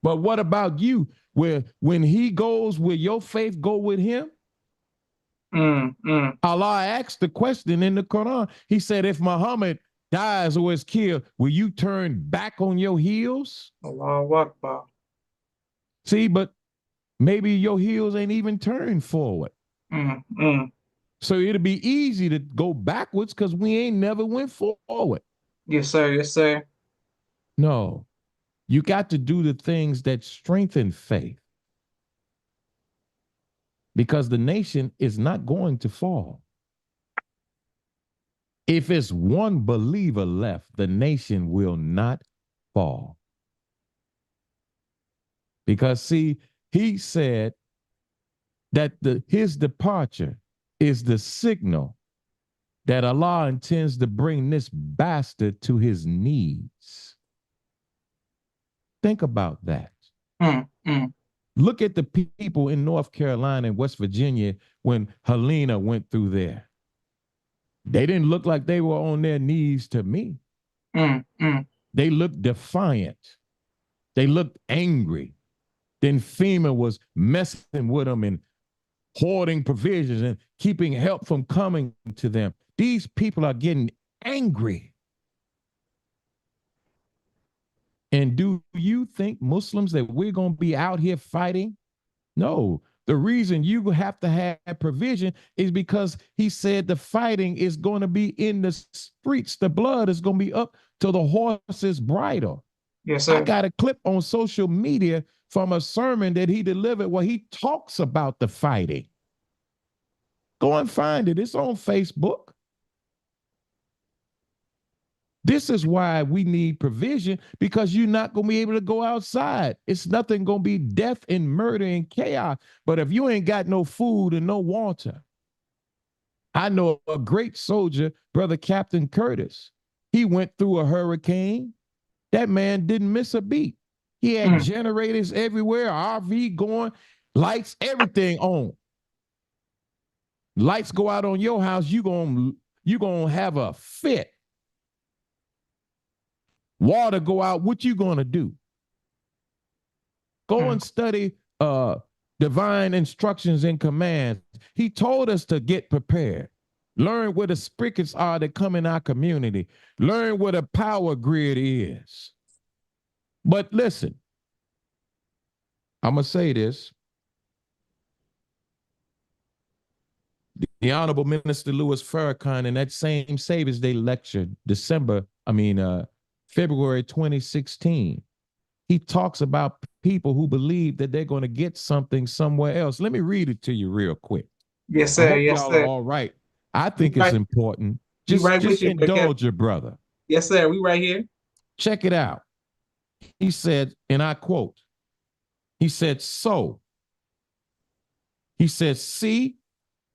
But what about you? Where when he goes, will your faith go with him? mm, mm. Allah asked the question in the Quran. He said, if Muhammad dies or is killed, will you turn back on your heels? Allahu Akbar. See, but maybe your heels ain't even turned forward. Mm, mm. So it'll be easy to go backwards because we ain't never went forward. Yes, sir. Yes, sir. No, you got to do the things that strengthen faith because the nation is not going to fall. If it's one believer left, the nation will not fall. Because, see, he said that his departure is the signal that Allah intends to bring this bastard to his knees. Think about that. Look at the people in North Carolina and West Virginia when Helena went through there. They didn't look like they were on their knees to me. They looked defiant. They looked angry. Then FEMA was messing with them and hoarding provisions and keeping help from coming to them. These people are getting angry. And do you think, Muslims, that we're going to be out here fighting? No. The reason you have to have provision is because he said the fighting is going to be in the streets. The blood is going to be up to the horse's bridle. Yes, sir. I got a clip on social media from a sermon that he delivered where he talks about the fighting. Go and find it. It's on Facebook. This is why we need provision, because you're not going to be able to go outside. It's nothing going to be death and murder and chaos. But if you ain't got no food and no water, I know a great soldier, Brother Captain Curtis. He went through a hurricane. That man didn't miss a beat. He had generators everywhere, RV going, lights, everything on. Lights go out on your house, you gonna have a fit. Water go out, what you gonna do? Go and study divine instructions and commands. He told us to get prepared. Learn where the sprickets are that come in our community. Learn where the power grid is. But listen, I'm going to say this. The Honorable Minister Louis Farrakhan in that same Savior's Day lecture, February 2016, he talks about people who believe that they're going to get something somewhere else. Let me read it to you real quick. Yes, sir. I hope Yes, y'all sir. are all right. I think it's important. Just indulge your brother. Yes, sir. We right here. Check it out. He said, and I quote, he said, see,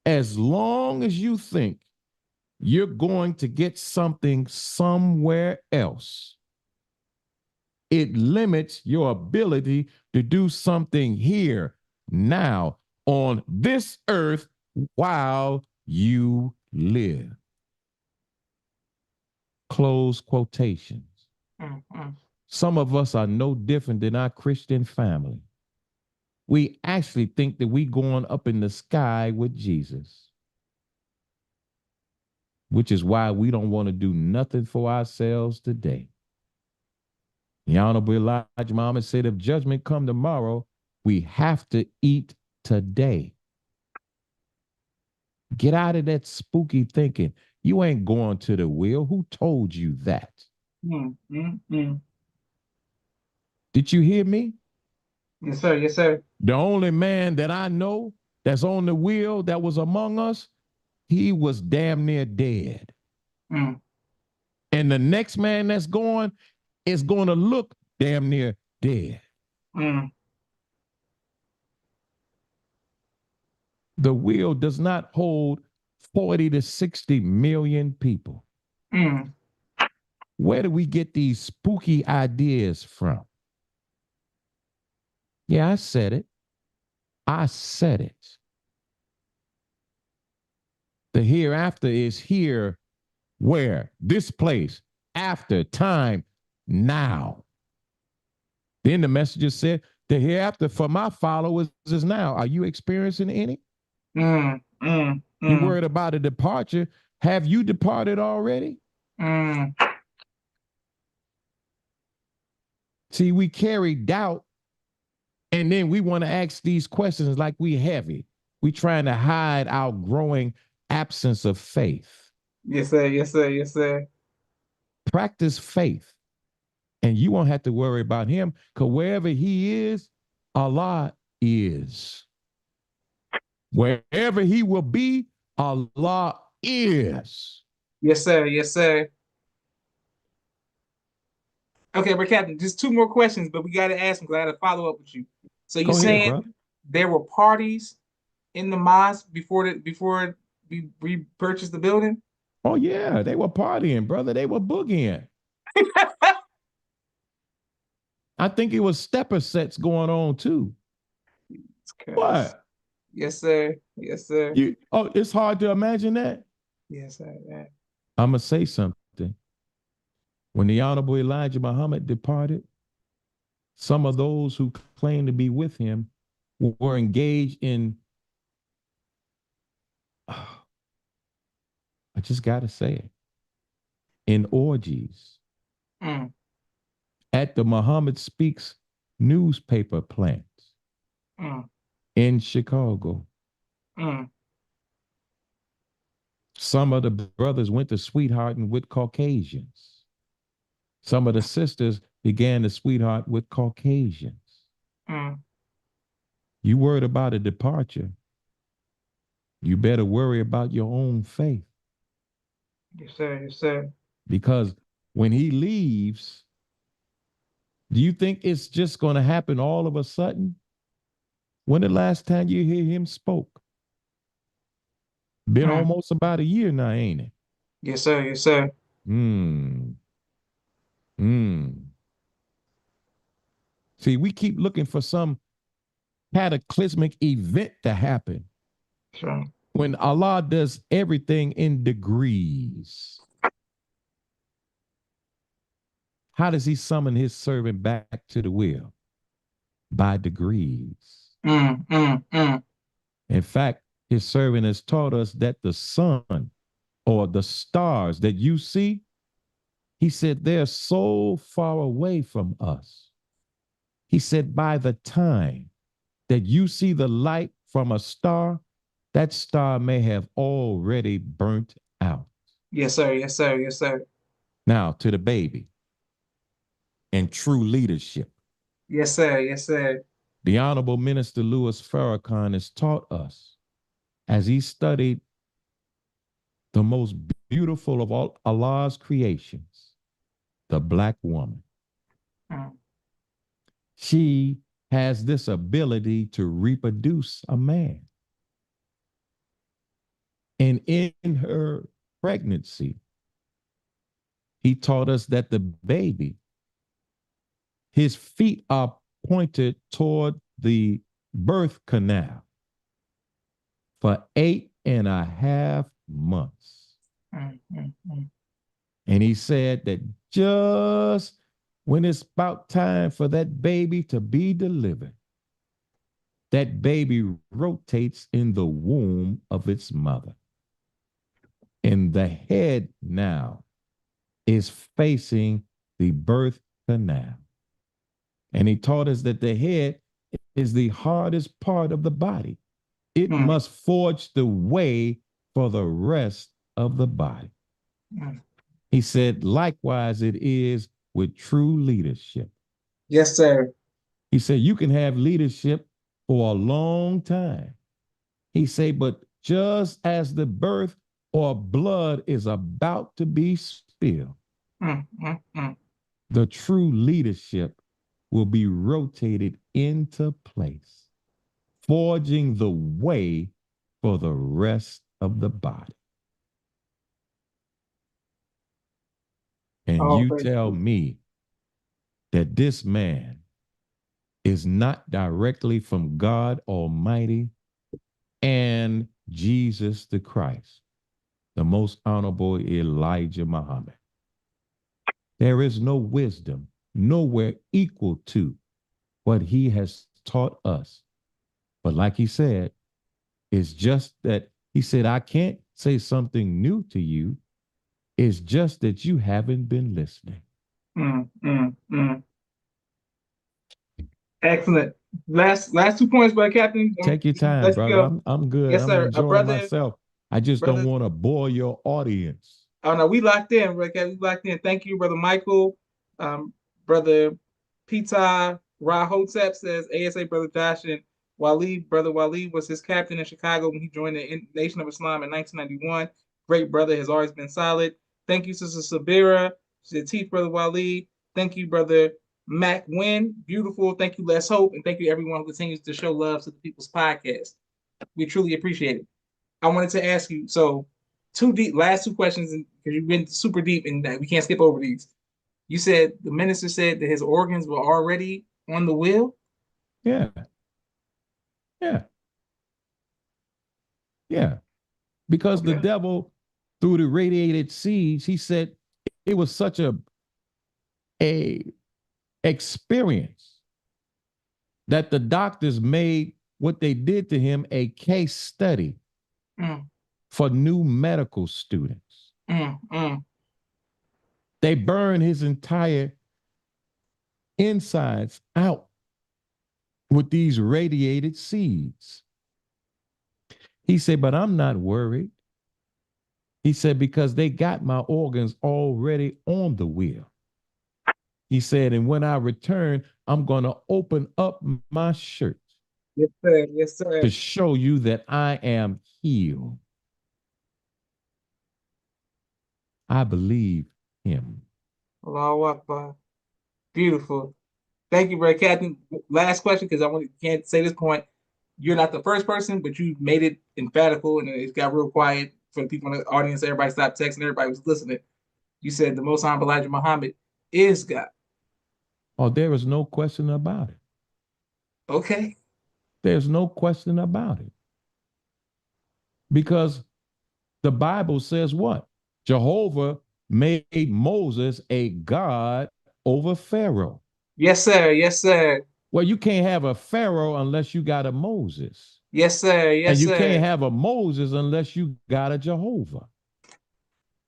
as long as you think you're going to get something somewhere else, it limits your ability to do something here, now, on this earth while you live. Close quotations. Some of us are no different than our Christian family. We actually think that we going up in the sky with Jesus, which is why we don't want to do nothing for ourselves today. The Honorable Elijah Muhammad said, if judgment come tomorrow, we have to eat today. Get out of that spooky thinking. You ain't going to the wheel. Who told you that? Did you hear me? Yes, sir. Yes, sir. The only man that I know that's on the wheel that was among us, he was damn near dead. And the next man that's going is going to look damn near dead. The wheel does not hold 40 to 60 million people. Where do we get these spooky ideas from? Yeah, I said it. I said it. The hereafter is here, where? This place, after, time, now. Then the messenger said, the hereafter for my followers is now. Are you experiencing any? You worried about a departure. Have you departed already? See, we carry doubt, and then we want to ask these questions like we heavy. We trying to hide our growing absence of faith. Yes, sir. Yes, sir. Yes, sir. Practice faith, and you won't have to worry about him, because wherever he is, Allah is. Wherever he will be, Allah is. Yes, sir. Yes, sir. Okay, but Captain, just two more questions, but we got to ask them because I got to follow up with you. So you're saying there were parties in the mosque before we purchased the building? Oh yeah, they were partying, brother. They were boogieing. I think it was stepper sets going on too. Cause What? yes, sir. Yes, sir. You? Oh, it's hard to imagine that. Yes, sir. Yeah. I'm gonna say something. When the Honorable Elijah Muhammad departed, some of those who claimed to be with him were engaged in, I just got to say it, in orgies Mm, at the Muhammad Speaks newspaper plant mm, in Chicago. mm. Some of the brothers went to sweethearting with Caucasians. Some of the sisters began to sweetheart with Caucasians. Mm. You worried about a departure, you better worry about your own faith. Yes, sir. Yes, sir. Because when he leaves, do you think it's just going to happen all of a sudden? When the last time you hear him spoke? Been Mm. almost about a year now, ain't it? Yes, sir. Yes, sir. Hmm. Hmm. See, we keep looking for some cataclysmic event to happen Sure. when Allah does everything in degrees. How does he summon his servant back to the will? By degrees. Mm, mm, mm. In fact, his servant has taught us that the sun or the stars that you see, he said they're so far away from us. He said by the time that you see the light from a star, that star may have already burnt out. Yes, sir. Yes, sir. Yes, sir. Now to the baby and true leadership. Yes, sir. Yes, sir. The Honorable Minister Louis Farrakhan has taught us as he studied the most beautiful of all Allah's creations, the black woman. Mm, She has this ability to reproduce a man. And in her pregnancy, he taught us that the baby, his feet are pointed toward the birth canal for 8.5 months. mm, mm, mm. And he said that just when it's about time for that baby to be delivered, that baby rotates in the womb of its mother. And the head now is facing the birth canal. And he taught us that the head is the hardest part of the body. It Mm, must forge the way for the rest of the body. mm. He said, likewise, it is with true leadership. Yes, sir. He said, you can have leadership for a long time. He said, but just as the birth or blood is about to be spilled, Mm, mm, mm. the true leadership will be rotated into place, forging the way for the rest of the body. And All you praise. tell me that this man is not directly from God Almighty and Jesus the Christ, the most honorable Elijah Muhammad. There is no wisdom nowhere equal to what he has taught us. But like he said, it's just that he said, I can't say something new to you. It's just that you haven't been listening. Mm, mm, mm. Excellent. Last 2 points, brother Captain. Take your We can time, let you brother. go. I'm good. Yes, I'm sir. enjoying myself. I just don't Brother. want to bore your audience. Oh no, we locked in, brother Captain. We locked in. Thank you, brother Michael. Brother Pita Rahotep says ASA brother Josh and Wali. Brother Wali was his captain in Chicago when he joined the Nation of Islam in 1991. Great brother, has always been solid. Thank you, Sister Sabira. She said, Teeth, brother Wali. Thank you, brother Mac Wynn. Beautiful. Thank you, Les Hope. And thank you, everyone who continues to show love to the People's Podcast. We truly appreciate it. I wanted to ask you, so last two questions, because you've been super deep and we can't skip over these. You said the minister said that his organs were already on the wheel. Yeah, yeah, yeah. Because the Okay. devil, through the radiated seeds, he said it was such a experience that the doctors made what they did to him a case study Mm, for new medical students. mm. They burned his entire insides out with these radiated seeds. He said, but I'm not worried. He said, because they got my organs already on the wheel. He said, and when I return, I'm going to open up my shirt Yes, sir. Yes, sir. to show you that I am healed. I believe him. Allahu Akbar. Beautiful. Thank you, Brother Captain. Last question, because can't say this point. You're not the first person, but you made it emphatical, and it got real quiet for the people in the audience. Everybody stopped texting. Everybody was listening. You said the Most High Elijah Muhammad is God. Oh, there is no question about it. Okay. There's no question about it. Because the Bible says what? Jehovah made Moses a God over Pharaoh. Yes, sir. Yes, sir. Well, you can't have a Pharaoh unless you got a Moses. Yes, sir. And Yes, you sir. can't have a Moses unless you got a Jehovah.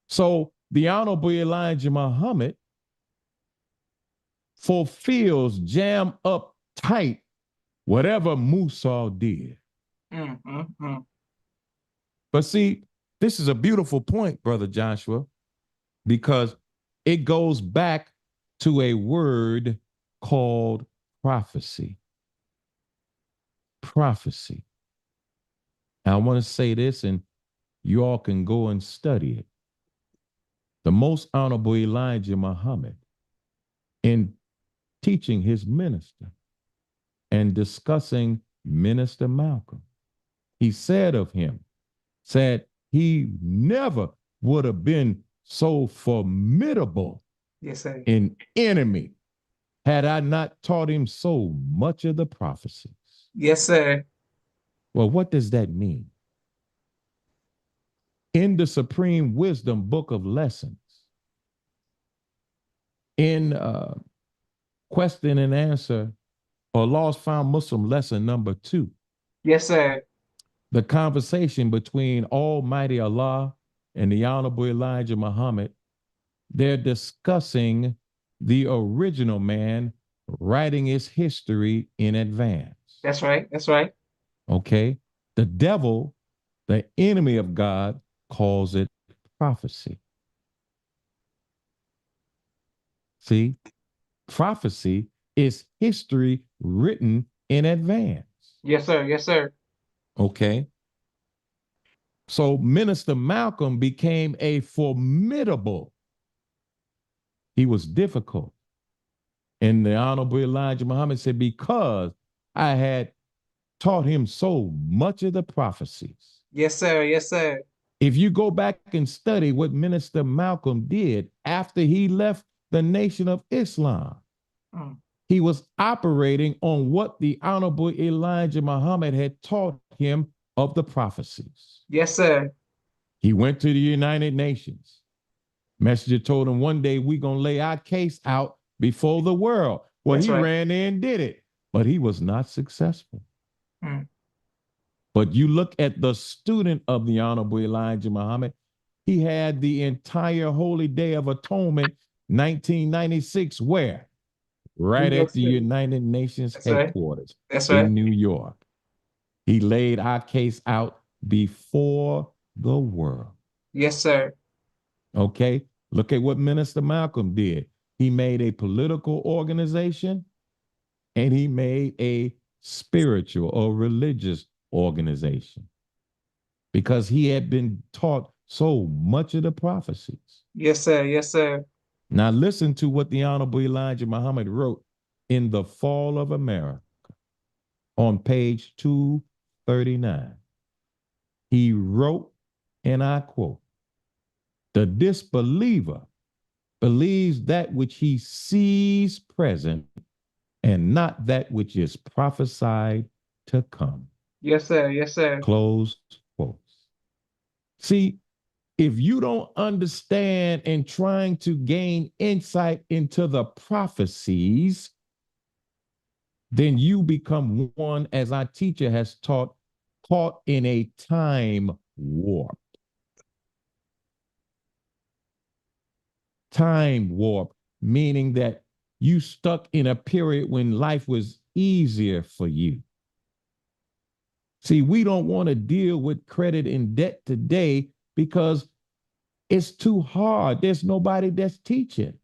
So the Honorable Elijah Muhammad fulfills jam up tight whatever Musa did. Mm. But see, this is a beautiful point, Brother Joshua, because it goes back to a word called prophecy. Prophecy. Now, I want to say this, and you all can go and study it. The Most Honorable Elijah Muhammad, in teaching his minister and discussing Minister Malcolm, he said of him, said he never would have been so formidable Yes, sir. an enemy had I not taught him so much of the prophecies. Yes, sir. Well, what does that mean? In the Supreme Wisdom Book of Lessons, in question and answer, or Lost Found Muslim lesson number 2, Yes, sir. the conversation between Almighty Allah and the Honorable Elijah Muhammad, they're discussing the original man writing his history in advance. That's right. That's right. Okay? The devil, the enemy of God, calls it prophecy. See, prophecy is history written in advance. Yes, sir. Yes, sir. Okay? So Minister Malcolm became a formidable, he was difficult. And the Honorable Elijah Muhammad said, because I had taught him so much of the prophecies. Yes, sir. Yes, sir. If you go back and study what Minister Malcolm did after he left the Nation of Islam, Mm. he was operating on what the Honorable Elijah Muhammad had taught him of the prophecies. Yes, sir. He went to the United Nations. Messenger told him one day we're going to lay our case out before the world. Well, That's he right. ran there and did it, but he was not successful. Mm. But you look at the student of the Honorable Elijah Muhammad, he had the entire Holy Day of Atonement, 1996, where? New Right York at the City. United Nations That's right. headquarters That's right. in New York. He laid our case out before the world. Yes, sir. Okay? Look at what Minister Malcolm did. He made a political organization and he made a spiritual or religious organization because he had been taught so much of the prophecies. Yes, sir. Yes, sir. Now, listen to what the Honorable Elijah Muhammad wrote in The Fall of America on page 39. He wrote, and I quote, "The disbeliever believes that which he sees present and not that which is prophesied to come." Yes, sir. Yes, sir. Close quotes. See, if you don't understand and trying to gain insight into the prophecies, then you become one, as our teacher has taught, caught in a time warp. Time warp, meaning that you stuck in a period when life was easier for you. See, we don't want to deal with credit and debt today because it's too hard. There's nobody that's teaching.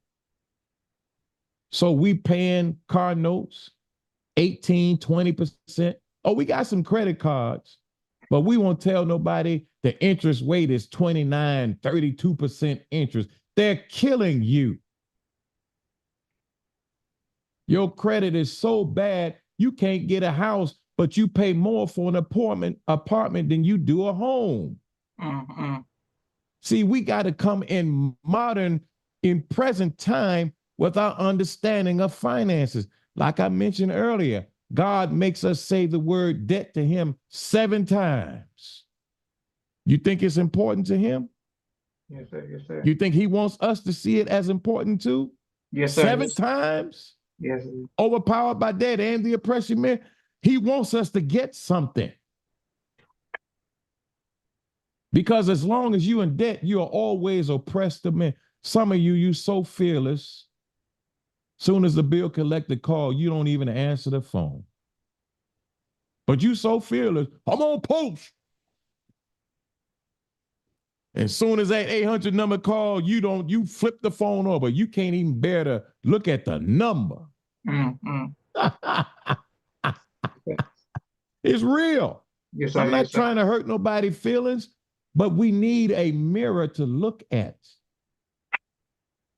So we paying car notes, 18, 20%. Oh, we got some credit cards, but we won't tell nobody the interest rate is 29, 32% interest. They're killing you. Your credit is so bad, you can't get a house, but you pay more for an apartment than you do a home. Mm-hmm. See, we got to come in present time with our understanding of finances. Like I mentioned earlier, God makes us say the word debt to him 7 times. You think it's important to him? Yes, sir. Yes, sir. You think he wants us to see it as important too? Yes, sir. 7 times? Yes, sir. Overpowered by debt and the oppression, man. He wants us to get something. Because as long as you in debt, you are always oppressed of men. Some of you so fearless. Soon as the bill collector call, you don't even answer the phone. But you so fearless, I'm on post. And soon as that 800 number call, you flip the phone over. You can't even bear to look at the number. Mm-hmm. It's real. Yes, sir. I'm not Yes, sir. trying to hurt nobody's feelings, but we need a mirror to look at.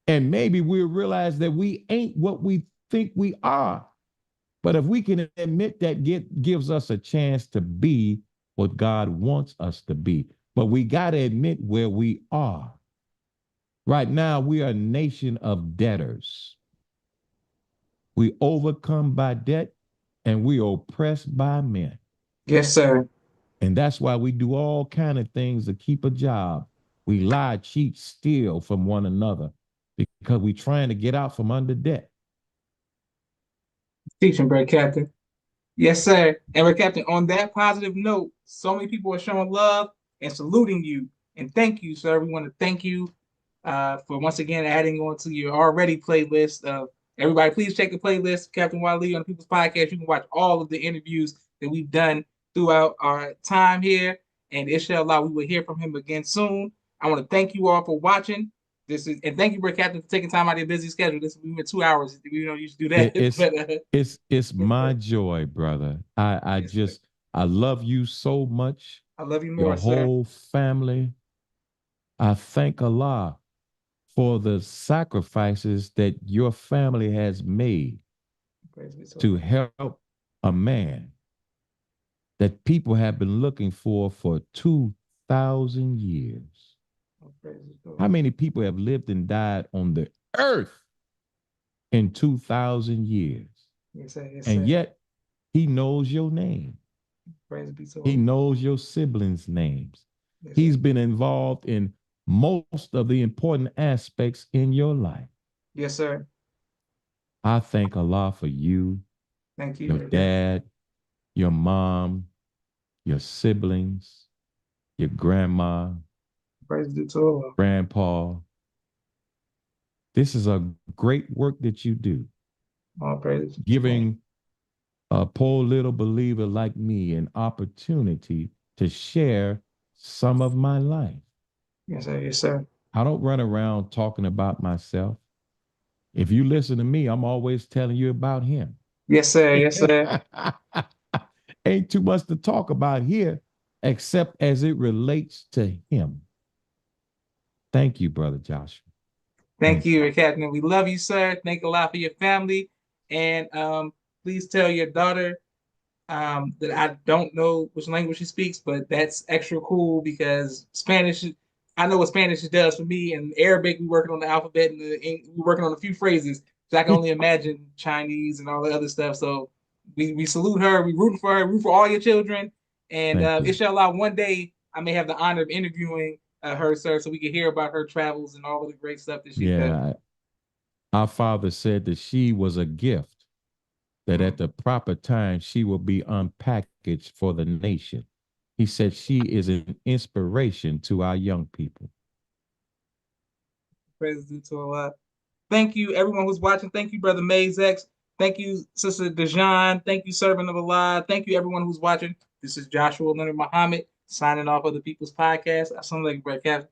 And maybe we'll realize that we ain't what we think we are. But if we can admit that, gives us a chance to be what God wants us to be. But we got to admit where we are. Right now, we are a nation of debtors. We overcome by debt and we oppressed by men. Yes, sir. And that's why we do all kind of things to keep a job. We lie, cheat, steal from one another because we're trying to get out from under debt. Teaching, Brother Captain. Yes, sir. And Brother Captain, on that positive note, so many people are showing love and saluting you. And thank you, sir. We want to thank you for once again adding on to your already playlist of everybody. Please check the playlist, Captain Wali on the People's Podcast. You can watch all of the interviews that we've done throughout our time here. And inshallah, we will hear from him again soon. I want to thank you all for watching. And thank you, Brother Captain, for taking time out of your busy schedule. We went 2 hours. We don't usually do that. It's my joy, brother. Yes, I love you so much. I love you Your more, sir. whole family. I thank Allah for the sacrifices that your family has made to help a man that people have been looking for 2,000 years. How many people have lived and died on the earth in 2,000 years? Yes, sir. Yes, and sir. yet he knows your name. Praise be to He Allah. knows your siblings' names. Yes, He's sir. been involved in most of the important aspects in your life. Yes, sir. I thank Allah for you, Thank you. your dad, your mom, your siblings, your grandma, Praise be to Allah. grandpa. This is a great work that you do. All praise. Giving a poor little believer like me an opportunity to share some of my life. Yes, sir. Yes, sir. I don't run around talking about myself. If you listen to me, I'm always telling you about him. Yes, sir. Yes, sir. Ain't too much to talk about here, except as it relates to him. Thank you, Brother Joshua. Thank you, Captain. We love you, sir. Thank a lot for your family. And please tell your daughter that I don't know which language she speaks, but that's extra cool because Spanish. I know what Spanish does for me, and Arabic. We're working on the alphabet and we're working on a few phrases. So I can only imagine Chinese and all the other stuff. So we salute her. We rooting for her. Root for all your children. And Thank you. inshallah, one day I may have the honor of interviewing her, sir, so we can hear about her travels and all of the great stuff that she's done. Yeah, our father said that she was a gift, that Mhm. at the proper time she will be unpackaged for the nation. He said she is an inspiration to our young people. Praise due to Allah. Thank you, everyone who's watching. Thank you, Brother Mazex. Thank you, Sister Dejan. Thank you, Servant of Allah. Thank you, everyone who's watching. This is Joshua Leonard Muhammad signing off of the People's Podcast. Assalamu alaikum, Brother Captain.